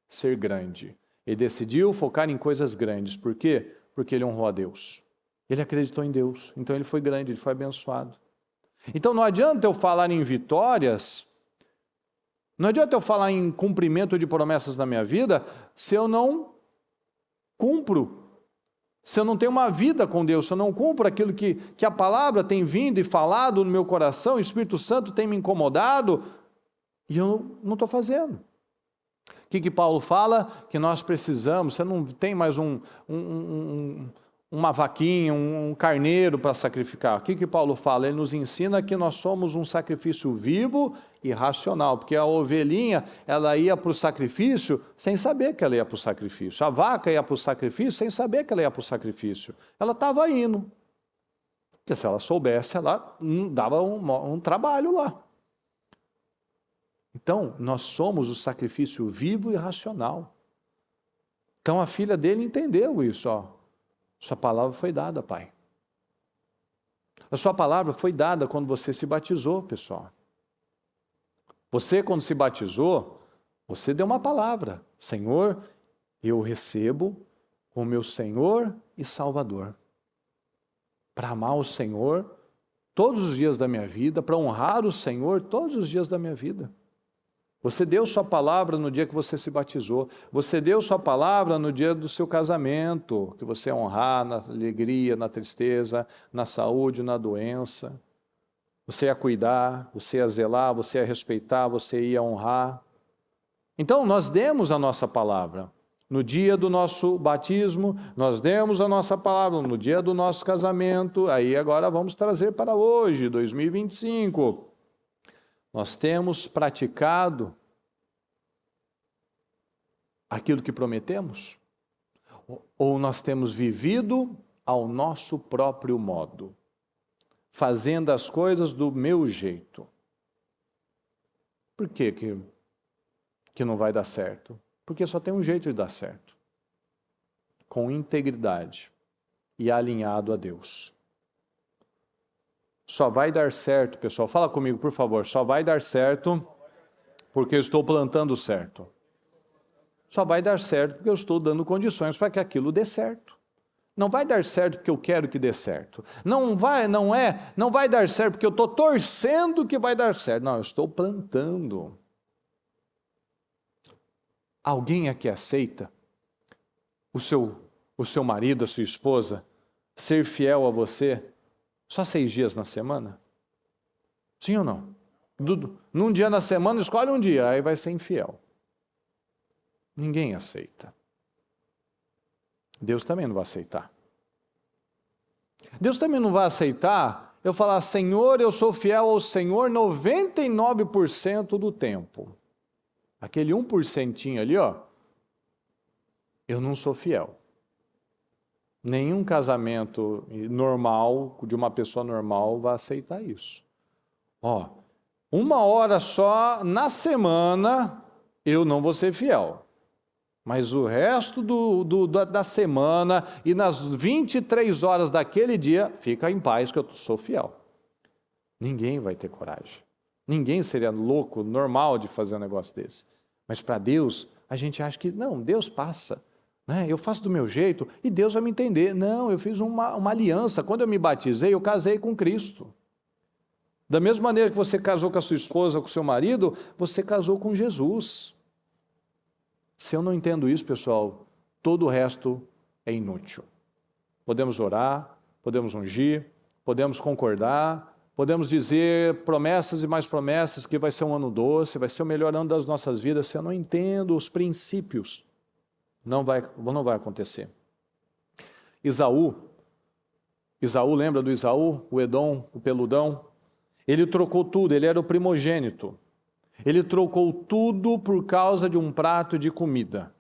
ser grande. Ele decidiu focar em coisas grandes. Por quê? Porque ele honrou a Deus. Ele acreditou em Deus, então ele foi grande, ele foi abençoado. Então não adianta eu falar em vitórias, não adianta eu falar em cumprimento de promessas na minha vida, se eu não cumpro. Se eu não tenho uma vida com Deus, se eu não cumpro aquilo que a palavra tem vindo e falado no meu coração, o Espírito Santo tem me incomodado, e eu não estou fazendo. O que Paulo fala? Que nós precisamos, você não tem mais uma vaquinha, um carneiro para sacrificar. O que Paulo fala? Ele nos ensina que nós somos um sacrifício vivo e racional, porque a ovelhinha, ela ia para o sacrifício sem saber que ela ia para o sacrifício. A vaca ia para o sacrifício sem saber que ela ia para o sacrifício. Ela estava indo. Porque se ela soubesse, ela dava um trabalho lá. Então, nós somos o sacrifício vivo e racional. Então, a filha dele entendeu isso, ó. Sua palavra foi dada, pai. A sua palavra foi dada quando você se batizou, pessoal. Você, quando se batizou, você deu uma palavra. Senhor, eu recebo como meu Senhor e Salvador. Para amar o Senhor todos os dias da minha vida, para honrar o Senhor todos os dias da minha vida. Você deu sua palavra no dia que você se batizou. Você deu sua palavra no dia do seu casamento, que você ia honrar na alegria, na tristeza, na saúde, na doença. Você ia cuidar, você ia zelar, você ia respeitar, você ia honrar. Então, nós demos a nossa palavra. No dia do nosso batismo, nós demos a nossa palavra. No dia do nosso casamento, aí agora vamos trazer para hoje, 2025. Nós temos praticado aquilo que prometemos? Ou nós temos vivido ao nosso próprio modo, fazendo as coisas do meu jeito? Por que não vai dar certo? Porque só tem um jeito de dar certo. Com integridade e alinhado a Deus. Só vai dar certo, pessoal, fala comigo, por favor, só vai dar certo porque eu estou plantando certo. Só vai dar certo porque eu estou dando condições para que aquilo dê certo. Não vai dar certo porque eu quero que dê certo. Não vai dar certo porque eu estou torcendo que vai dar certo. Não, eu estou plantando. Alguém aqui aceita o seu marido, a sua esposa, ser fiel a você só 6 dias na semana? Sim ou não? Num dia na semana, escolhe um dia, aí vai ser infiel. Ninguém aceita. Deus também não vai aceitar. Deus também não vai aceitar eu falar, Senhor, eu sou fiel ao Senhor 99% do tempo. Aquele 1% ali, ó, eu não sou fiel. Nenhum casamento normal, de uma pessoa normal, vai aceitar isso. Ó, 1 hora só na eu não vou ser fiel. Mas o resto da semana e nas 23 horas daquele dia, fica em paz que eu sou fiel. Ninguém vai ter coragem. Ninguém seria louco, normal de fazer um negócio desse. Mas para Deus, A gente acha que, não, Deus passa, né? Eu faço do meu jeito e Deus vai me entender. Não, eu fiz uma aliança. Quando eu me batizei, eu casei com Cristo. Da mesma maneira que você casou com a sua esposa, com o seu marido, você casou com Jesus. Se eu não entendo isso, pessoal, todo o resto é inútil. Podemos orar, podemos ungir, podemos concordar, podemos dizer promessas e mais promessas que vai ser um ano doce, vai ser o melhor ano das nossas vidas. Se eu não entendo os princípios, não vai acontecer. Esaú, lembra do Esaú, o Edom, o peludão? Ele trocou tudo, ele era o primogênito. Ele trocou tudo por causa de um prato de comida.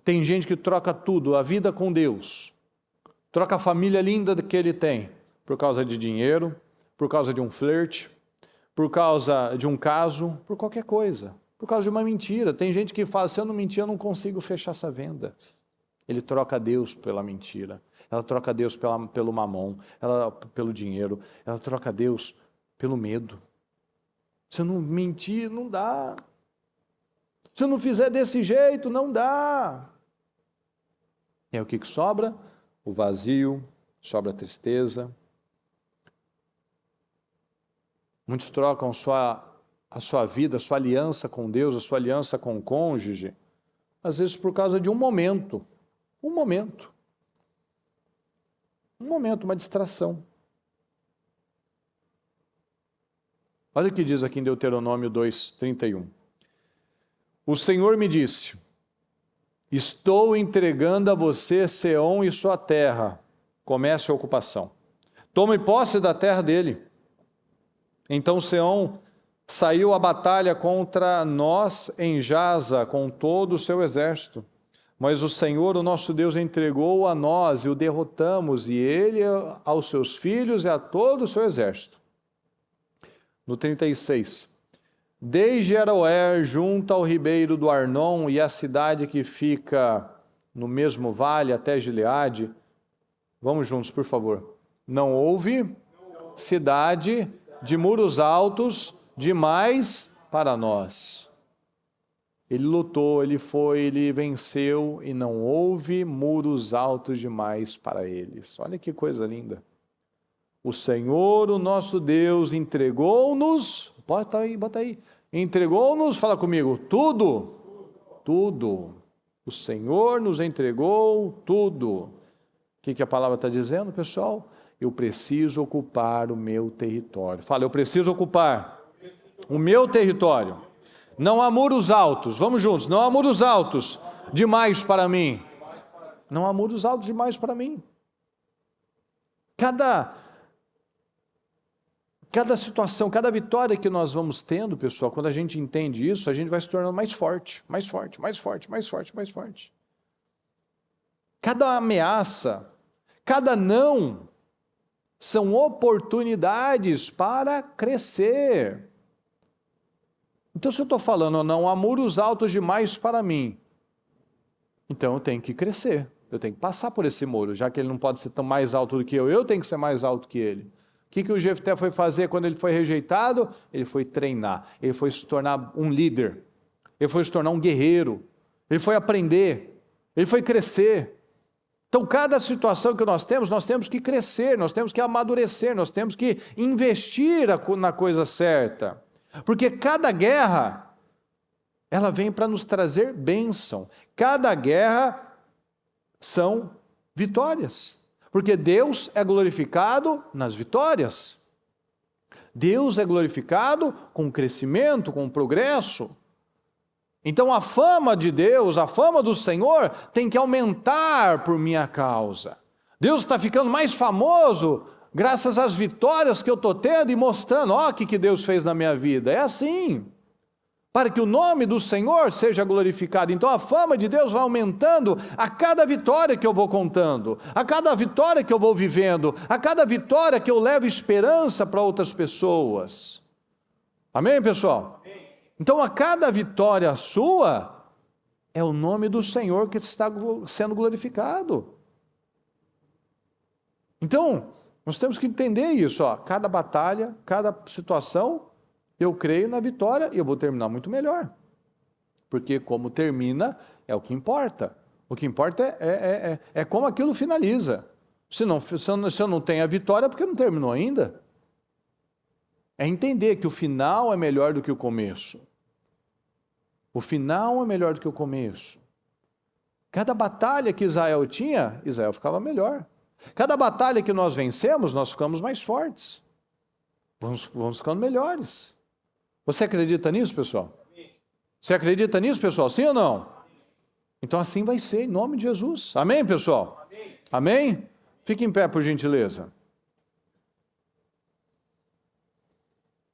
Tem gente que troca tudo, a vida com Deus. Troca a família linda que ele tem, por causa de dinheiro, por causa de um flerte, por causa de um caso, por qualquer coisa, por causa de uma mentira. Tem gente que fala, se eu não mentir, eu não consigo fechar essa venda. Ele troca Deus pela mentira, ela troca Deus pelo mamão, pelo dinheiro, ela troca Deus pelo medo. Se eu não mentir, não dá. Se eu não fizer desse jeito, não dá. E aí o que sobra? O vazio, sobra a tristeza. Muitos trocam a sua vida, a sua aliança com Deus, a sua aliança com o cônjuge, às vezes por causa de um momento, uma distração. Olha o que diz aqui em Deuteronômio 2:31. O Senhor me disse, estou entregando a você Seom e sua terra, comece a ocupação. Tome posse da terra dele. Então Seom saiu à batalha contra nós em Jaza com todo o seu exército. Mas o Senhor, o nosso Deus, entregou a nós e o derrotamos, e ele aos seus filhos e a todo o seu exército. No 36. Desde Aroer, junto ao ribeiro do Arnon e a cidade que fica no mesmo vale até Gileade. Vamos juntos, por favor. Não houve cidade de muros altos demais para nós. Ele lutou, ele foi, ele venceu e não houve muros altos demais para eles. Olha que coisa linda. O Senhor, o nosso Deus, entregou-nos, bota aí, entregou-nos, fala comigo, tudo. O Senhor nos entregou tudo. O que a palavra está dizendo, pessoal? Eu preciso ocupar o meu território. Fala, eu preciso ocupar o meu território. Não há muros altos, vamos juntos, não há muros altos demais para mim. Não há muros altos demais para mim. Cada situação, cada vitória que nós vamos tendo, pessoal, quando a gente entende isso, a gente vai se tornando mais forte. Cada ameaça, cada não, são oportunidades para crescer. Então, se eu estou falando, não há muros altos demais para mim, então eu tenho que crescer, eu tenho que passar por esse muro, já que ele não pode ser tão mais alto do que eu tenho que ser mais alto que ele. O que o Jefté foi fazer quando ele foi rejeitado? Ele foi treinar, ele foi se tornar um líder, ele foi se tornar um guerreiro, ele foi aprender, ele foi crescer. Então, cada situação que nós temos que crescer, nós temos que amadurecer, nós temos que investir na coisa certa. Porque cada guerra, ela vem para nos trazer bênção. Cada guerra são vitórias. Porque Deus é glorificado nas vitórias. Deus é glorificado com o crescimento, com o progresso. Então a fama de Deus, a fama do Senhor tem que aumentar por minha causa. Deus está ficando mais famoso graças às vitórias que eu estou tendo e mostrando, ó, o que Deus fez na minha vida. É assim, para que o nome do Senhor seja glorificado. Então a fama de Deus vai aumentando a cada vitória que eu vou contando, a cada vitória que eu vou vivendo, a cada vitória que eu levo esperança para outras pessoas. Amém, pessoal? Então a cada vitória sua, é o nome do Senhor que está sendo glorificado. Então, nós temos que entender isso, ó. Cada batalha, cada situação, eu creio na vitória e eu vou terminar muito melhor. Porque como termina é o que importa. O que importa é como aquilo finaliza. Se eu não tenho a vitória, é porque não terminou ainda. É entender que o final é melhor do que o começo. O final é melhor do que o começo. Cada batalha que Israel tinha, Israel ficava melhor. Cada batalha que nós vencemos, nós ficamos mais fortes. Vamos ficando melhores. Você acredita nisso, pessoal? Você acredita nisso, pessoal? Sim ou não? Então assim vai ser, em nome de Jesus. Amém, pessoal? Amém? Fique em pé, por gentileza.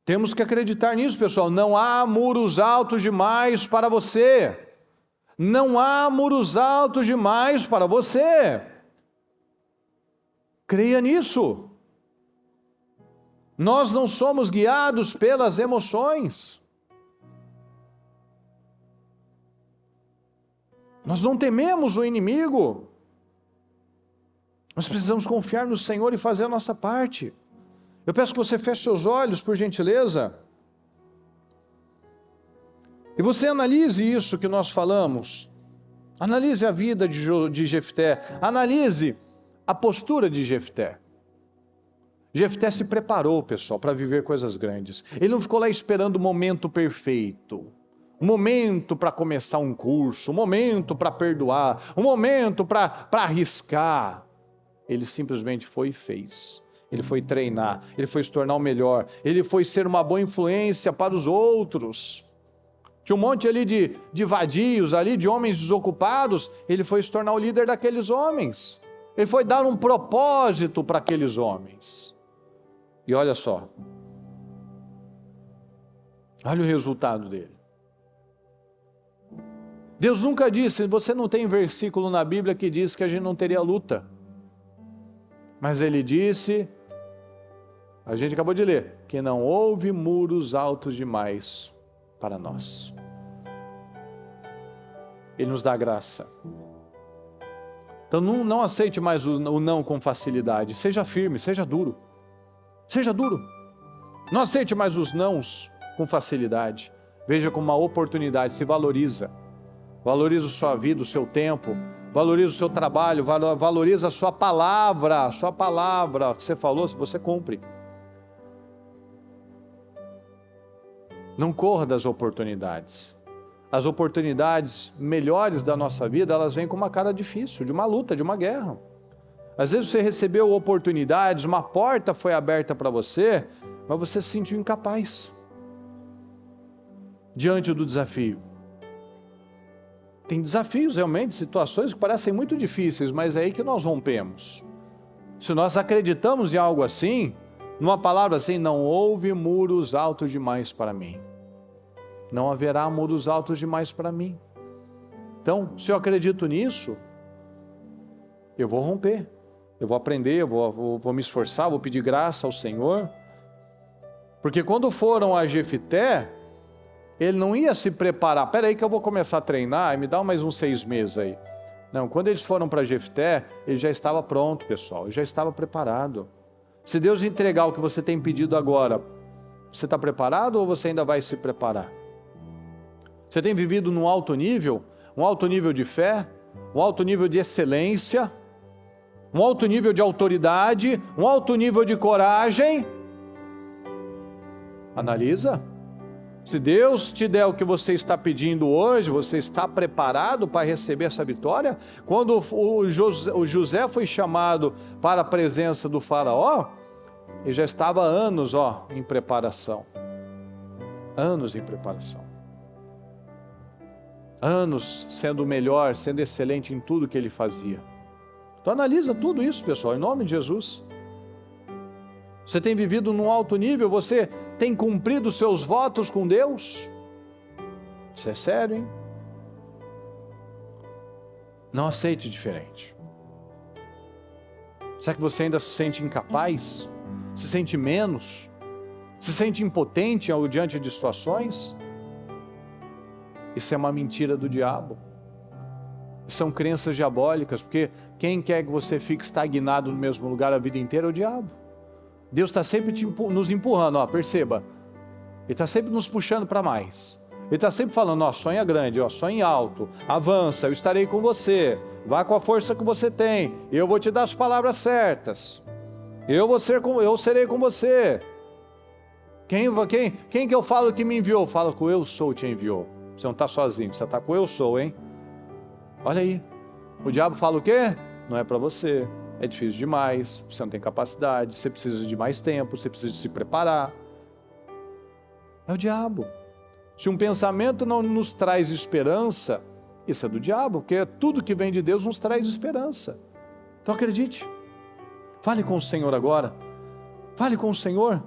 Temos que acreditar nisso, pessoal. Não há muros altos demais para você. Não há muros altos demais para você. Creia nisso. Nós não somos guiados pelas emoções. Nós não tememos o inimigo. Nós precisamos confiar no Senhor e fazer a nossa parte. Eu peço que você feche seus olhos, por gentileza. E você analise isso que nós falamos. Analise a vida de Jefté. Analise a postura de Jefté. Jefté se preparou, pessoal, para viver coisas grandes. Ele não ficou lá esperando o momento perfeito. Um momento para começar um curso, um momento para perdoar, um momento para arriscar. Ele simplesmente foi e fez. Ele foi treinar, ele foi se tornar o melhor, ele foi ser uma boa influência para os outros. Tinha um monte ali de vadios, ali de homens desocupados, ele foi se tornar o líder daqueles homens. Ele foi dar um propósito para aqueles homens. E olha só, olha o resultado dele. Deus nunca disse, você não tem versículo na Bíblia que diz que a gente não teria luta. Mas ele disse, a gente acabou de ler, que não houve muros altos demais para nós. Ele nos dá graça. Então não aceite mais o não com facilidade. Seja firme, seja duro. Seja duro. Não aceite mais os nãos com facilidade. Veja como uma oportunidade, se valoriza. Valoriza a sua vida, o seu tempo. Valoriza o seu trabalho, valoriza a sua palavra que você falou, se você cumpre. Não corra das oportunidades. As oportunidades melhores da nossa vida, elas vêm com uma cara difícil, de uma luta, de uma guerra. Às vezes você recebeu oportunidades, uma porta foi aberta para você, mas você se sentiu incapaz diante do desafio. Tem desafios realmente, situações que parecem muito difíceis, mas é aí que nós rompemos. Se nós acreditamos em algo assim, numa palavra assim, não houve muros altos demais para mim. Não haverá muros altos demais para mim. Então, se eu acredito nisso, eu vou romper. Eu vou aprender, eu vou me esforçar, vou pedir graça ao Senhor. Porque quando foram a Jefté, ele não ia se preparar, espera aí que eu vou começar a treinar, me dá mais uns 6 meses aí. Não, quando eles foram para Jefté, ele já estava pronto, pessoal, ele já estava preparado. Se Deus entregar o que você tem pedido agora, você está preparado ou você ainda vai se preparar? Você tem vivido num alto nível? Um alto nível de fé? Um alto nível de excelência? Um alto nível de autoridade? Um alto nível de coragem? Analisa. Se Deus te der o que você está pedindo hoje, você está preparado para receber essa vitória? Quando o José foi chamado para a presença do faraó, ele já estava há anos em preparação. Anos em preparação. Anos sendo melhor, sendo excelente em tudo que ele fazia. Então analisa tudo isso, pessoal, em nome de Jesus. Você tem vivido num alto nível, você tem cumprido os seus votos com Deus? Isso é sério, hein? Não aceite diferente. Será que você ainda se sente incapaz? Se sente menos? Se sente impotente diante de situações? Isso é uma mentira do diabo. São crenças diabólicas, porque quem quer que você fique estagnado no mesmo lugar a vida inteira é o diabo. Deus está sempre nos empurrando, perceba. Ele está sempre nos puxando para mais. Ele Ele está sempre falando, ó, sonha grande, ó, sonha alto, avança, eu estarei com você, vá com a força que você tem, eu vou te dar as palavras certas, eu serei com você. Quem que eu falo que me enviou? Fala com o eu sou te enviou. Você não está sozinho, você está com o eu sou, hein? Olha aí, o diabo fala o quê? Não é para você, é difícil demais, você não tem capacidade, você precisa de mais tempo, você precisa de se preparar. É o diabo. Se um pensamento não nos traz esperança, isso é do diabo, porque tudo que vem de Deus nos traz esperança. Então acredite, fale com o Senhor agora, fale com o Senhor,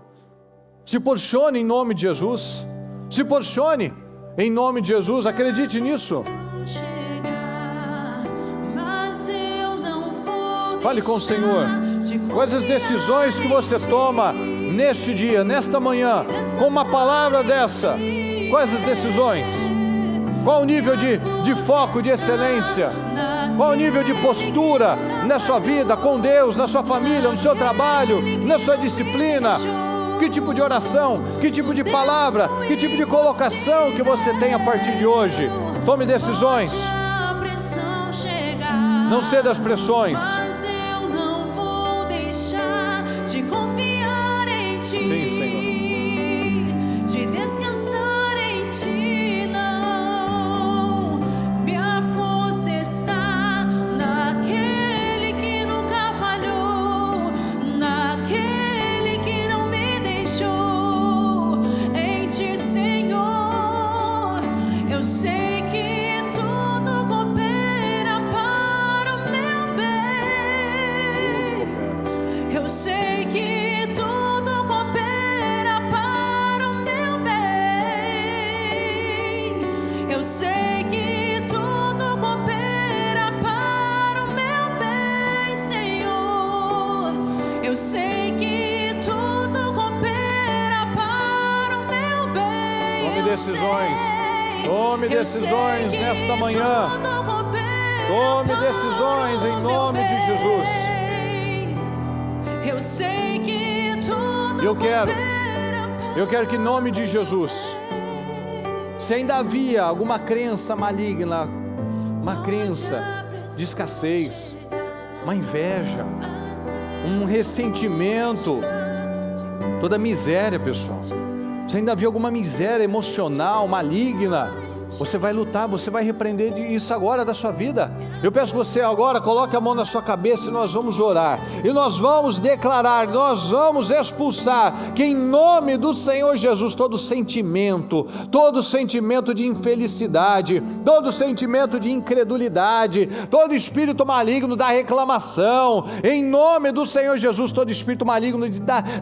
se posicione em nome de Jesus, se posicione em nome de Jesus, acredite nisso. Fale com o Senhor, quais as decisões que você toma neste dia, nesta manhã, com uma palavra dessa, quais as decisões? Qual o nível de foco, de excelência? Qual o nível de postura na sua vida, com Deus, na sua família, no seu trabalho, na sua disciplina? Que tipo de oração, que tipo de palavra, que tipo de colocação que você tem a partir de hoje? Tome decisões. Não ceda às pressões. Sim, Senhor. De descansar em Ti, não. Minha força está naquele que nunca falhou, naquele que não me deixou. Em Ti, Senhor, eu sei que tudo coopera para o meu bem. Eu sei que eu sei que tudo coopera para o meu bem, Senhor. Eu sei que tudo coopera para o meu bem. Tome decisões. Tome decisões nesta manhã. Tome decisões em nome de Jesus. Eu sei que tudo coopera. Eu quero que em nome de Jesus, se ainda havia alguma crença maligna, uma crença de escassez, uma inveja, um ressentimento, toda miséria, pessoal, se ainda havia alguma miséria emocional, maligna, você vai lutar, você vai repreender isso agora da sua vida. Eu peço que você agora coloque a mão na sua cabeça e nós vamos orar, e nós vamos declarar, nós vamos expulsar, que em nome do Senhor Jesus, todo sentimento de infelicidade, todo sentimento de incredulidade, todo espírito maligno da reclamação, em nome do Senhor Jesus, todo espírito maligno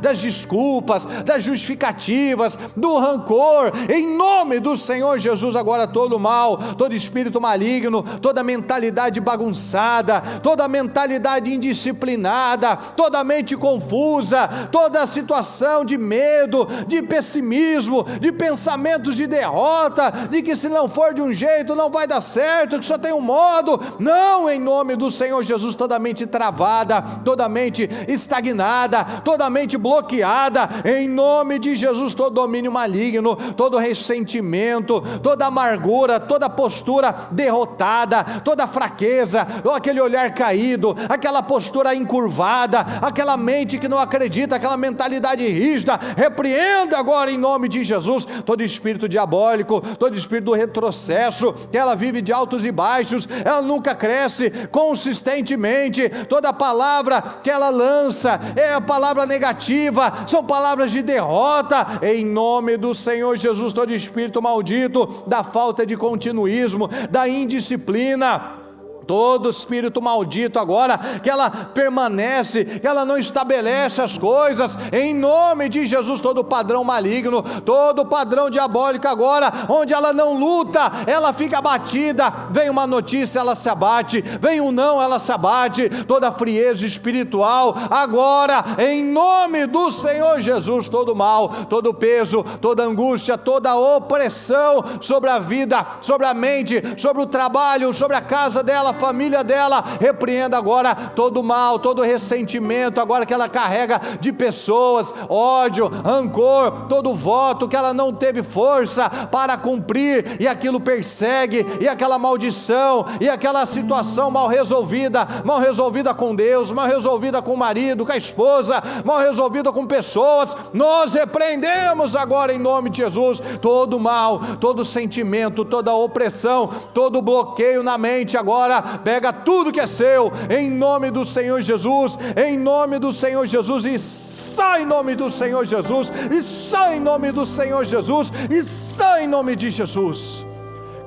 das desculpas, das justificativas, do rancor, em nome do Senhor Jesus, agora todo mal, todo espírito maligno, toda mentalidade bagunçada, toda mentalidade indisciplinada, toda mente confusa, toda situação de medo, de pessimismo, de pensamentos de derrota, de que se não for de um jeito não vai dar certo, que só tem um modo. Não, em nome do Senhor Jesus, toda mente travada, toda mente estagnada, toda mente bloqueada, em nome de Jesus, todo domínio maligno, todo ressentimento, toda amargura, toda postura derrotada, toda fraqueza, aquele olhar caído, aquela postura encurvada, aquela mente que não acredita, aquela mentalidade rígida, repreenda agora em nome de Jesus, todo espírito diabólico, todo espírito do retrocesso, que ela vive de altos e baixos, ela nunca cresce consistentemente, toda palavra que ela lança é a palavra negativa, são palavras de derrota, em nome do Senhor Jesus, todo espírito maldito da falta de continuismo, da indisciplina, todo espírito maldito agora, que ela permanece, que ela não estabelece as coisas, em nome de Jesus, todo padrão maligno, todo padrão diabólico agora, onde ela não luta, ela fica abatida, vem uma notícia, ela se abate, vem um não, ela se abate, toda frieza espiritual, agora, em nome do Senhor Jesus, todo mal, todo peso, toda angústia, toda opressão sobre a vida, sobre a mente, sobre o trabalho, sobre a casa dela, família dela. Repreenda agora todo mal, todo ressentimento agora que ela carrega de pessoas, ódio, rancor, todo voto que ela não teve força para cumprir, e aquilo persegue, e aquela maldição, e aquela situação mal resolvida com Deus, mal resolvida com o marido, com a esposa, mal resolvida com pessoas, nós repreendemos agora em nome de Jesus todo mal, todo sentimento, toda opressão, todo bloqueio na mente. Agora pega tudo que é seu, em nome do Senhor Jesus, em nome do Senhor Jesus, e sai em nome do Senhor Jesus, e sai em nome do Senhor Jesus, e sai em nome de Jesus.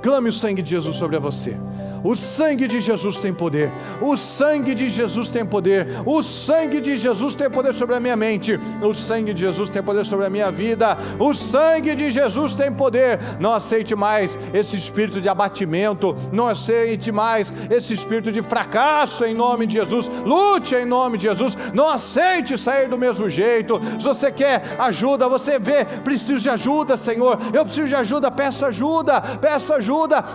Clame o sangue de Jesus sobre você. O sangue de Jesus tem poder, o sangue de Jesus tem poder, o sangue de Jesus tem poder sobre a minha mente, o sangue de Jesus tem poder sobre a minha vida, o sangue de Jesus tem poder. Não aceite mais esse espírito de abatimento, não aceite mais esse espírito de fracasso em nome de Jesus. Lute em nome de Jesus, não aceite sair do mesmo jeito. Se você quer ajuda, você vê, preciso de ajuda, Senhor, eu preciso de ajuda, peça ajuda,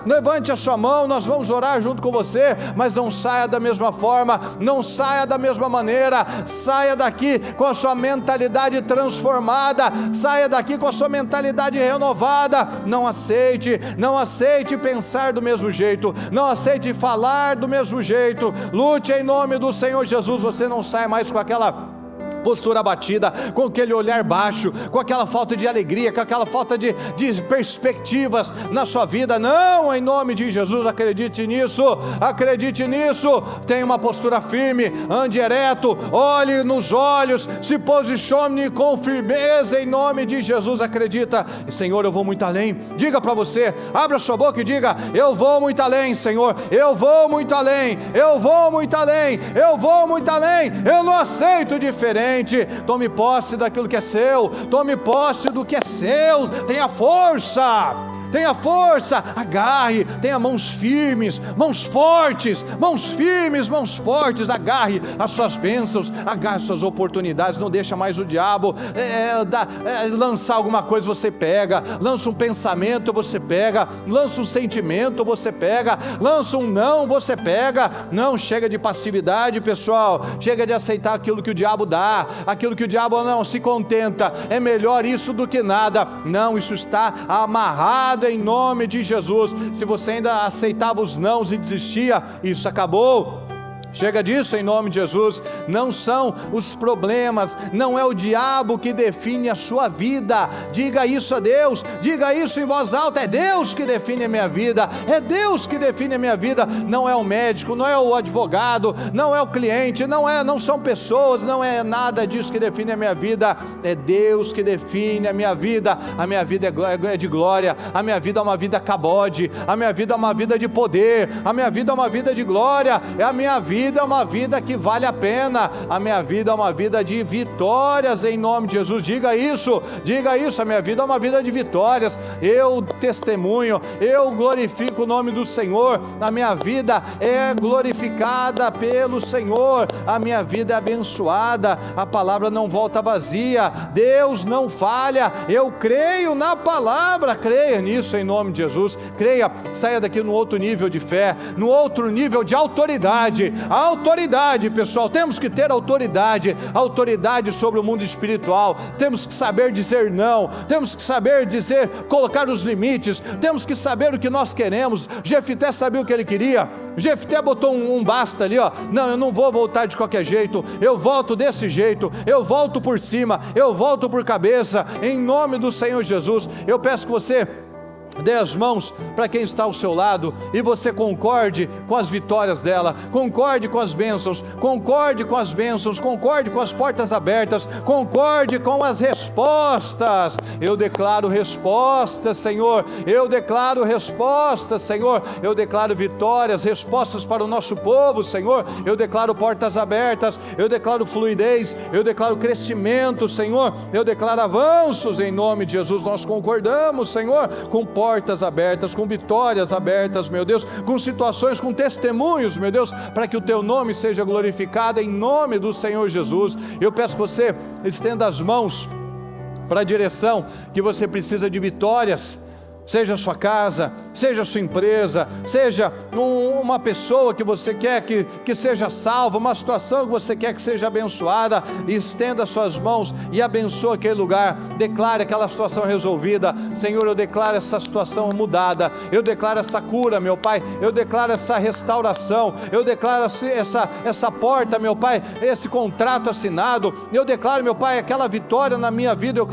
levante a sua mão, nós vamos orar junto com você, mas não saia da mesma forma, não saia da mesma maneira, saia daqui com a sua mentalidade transformada, saia daqui com a sua mentalidade renovada. Não aceite pensar do mesmo jeito, não aceite falar do mesmo jeito. Lute em nome do Senhor Jesus. Você não sai mais com aquela postura abatida, com aquele olhar baixo, com aquela falta de alegria, com aquela falta de perspectivas na sua vida. Não, em nome de Jesus, acredite nisso, tenha uma postura firme, ande ereto, olhe nos olhos, se posicione com firmeza em nome de Jesus. Acredita, Senhor, eu vou muito além. Diga para você, abra sua boca e diga: eu vou muito além, Senhor, eu vou muito além, eu não aceito diferente. Tome posse daquilo que é seu, tome posse do que é seu, tenha força, agarre, tenha mãos firmes, mãos fortes, agarre as suas bênçãos, agarre as suas oportunidades. Não deixa mais o diabo lançar alguma coisa, você pega, lança um pensamento, você pega, lança um sentimento, você pega, lança um não, você pega. Não, chega de passividade, pessoal, chega de aceitar aquilo que o diabo dá, aquilo que o diabo não se contenta, é melhor isso do que nada. Não, isso está amarrado em nome de Jesus. Se você ainda aceitava os nãos e desistia, isso acabou. Chega disso em nome de Jesus. Não são os problemas, não é o diabo que define a sua vida. Diga isso a Deus, diga isso em voz alta: é Deus que define a minha vida, é Deus que define a minha vida. Não é o médico, não é o advogado, não é o cliente, não são pessoas, não é nada disso que define a minha vida. É Deus que define a minha vida. A minha vida é de glória, a minha vida é uma vida cabode, a minha vida é uma vida de poder, a minha vida é uma vida de glória, a minha vida é uma vida que vale a pena, a minha vida é uma vida de vitórias em nome de Jesus. Diga isso, a minha vida é uma vida de vitórias. Eu testemunho, eu glorifico o nome do Senhor, a minha vida é glorificada pelo Senhor, a minha vida é abençoada, a palavra não volta vazia, Deus não falha. Eu creio na palavra, creia nisso em nome de Jesus, creia, saia daqui no outro nível de fé, no outro nível de autoridade. Autoridade, pessoal, temos que ter autoridade sobre o mundo espiritual. Temos que saber dizer não, temos que saber colocar os limites, temos que saber o que nós queremos. Jefté sabia o que ele queria. Jefté botou um basta ali, não, eu não vou voltar de qualquer jeito, eu volto desse jeito, eu volto por cima, eu volto por cabeça, em nome do Senhor Jesus. Eu peço que você dê as mãos para quem está ao seu lado e você concorde com as vitórias dela, concorde com as bênçãos, concorde com as portas abertas, concorde com as respostas. Eu declaro respostas, Senhor, eu declaro vitórias, respostas para o nosso povo, Senhor. Eu declaro portas abertas, eu declaro fluidez, eu declaro crescimento, Senhor, eu declaro avanços em nome de Jesus. Nós concordamos, Senhor, com portas abertas, com vitórias abertas, meu Deus, com situações, com testemunhos, meu Deus, para que o teu nome seja glorificado em nome do Senhor Jesus. Eu peço que você estenda as mãos para a direção que você precisa de vitórias. seja a sua casa, seja a sua empresa, seja uma pessoa que você quer que seja salva, uma situação que você quer que seja abençoada, estenda suas mãos e abençoa aquele lugar, declare aquela situação resolvida. Senhor, eu declaro essa situação mudada, eu declaro essa cura, meu Pai, eu declaro essa restauração, eu declaro essa porta, meu Pai, esse contrato assinado, eu declaro, meu Pai, aquela vitória na minha vida, eu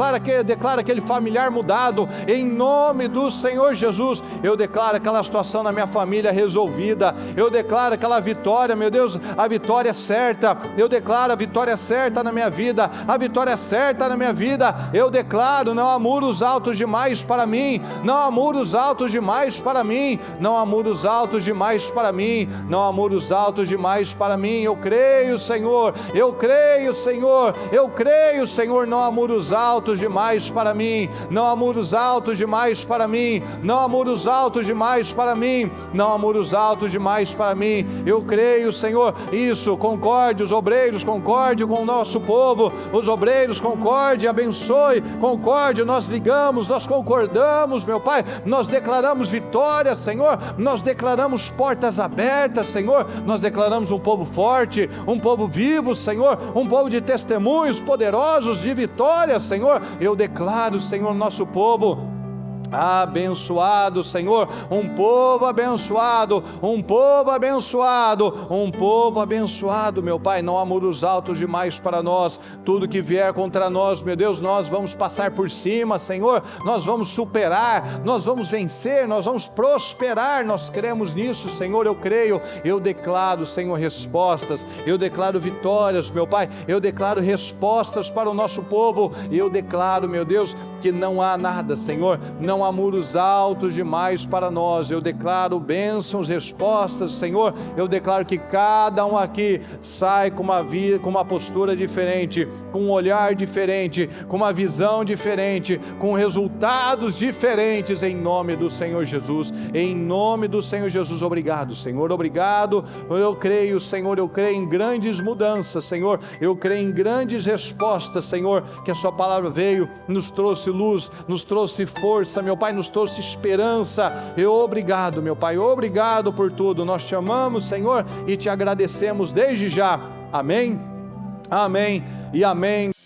declaro aquele familiar mudado, em nome do Senhor Jesus. Eu declaro aquela situação na minha família resolvida, eu declaro aquela vitória, meu Deus, a vitória certa, eu declaro a vitória certa na minha vida, a vitória certa na minha vida, eu declaro, não há muros altos demais para mim, não há muros altos demais para mim, não há muros altos demais para mim, não há muros altos demais para mim, eu creio, Senhor, eu creio, Senhor, eu creio, Senhor, não há muros altos demais para mim, não há muros altos demais para mim, não há muros altos demais para mim, não há muros altos demais para mim, eu creio, Senhor, isso, concorde, os obreiros, concorde com o nosso povo, os obreiros, concorde, abençoe, concorde, nós ligamos, nós concordamos, meu Pai, nós declaramos vitória, Senhor, nós declaramos portas abertas, Senhor, nós declaramos um povo forte, um povo vivo, Senhor, um povo de testemunhos poderosos, de vitória, Senhor, eu declaro, Senhor, nosso povo abençoado, Senhor, um povo abençoado, um povo abençoado, um povo abençoado, meu Pai, não há muros altos demais para nós, tudo que vier contra nós, meu Deus, nós vamos passar por cima, Senhor, nós vamos superar, nós vamos vencer, nós vamos prosperar, nós cremos nisso, Senhor, eu creio, eu declaro, Senhor, respostas, eu declaro vitórias, meu Pai, eu declaro respostas para o nosso povo, eu declaro, meu Deus, que não há nada, Senhor, não há muros altos demais para nós, eu declaro bênçãos, respostas, Senhor, eu declaro que cada um aqui sai com uma postura diferente, com um olhar diferente, com uma visão diferente, com resultados diferentes, em nome do Senhor Jesus, em nome do Senhor Jesus, obrigado, Senhor, obrigado, eu creio, Senhor, eu creio em grandes mudanças, Senhor, eu creio em grandes respostas, Senhor, que a sua palavra veio, nos trouxe luz, nos trouxe força, meu Pai, nos trouxe esperança, obrigado, meu Pai, obrigado por tudo, nós te amamos, Senhor, e te agradecemos desde já, amém, amém e amém.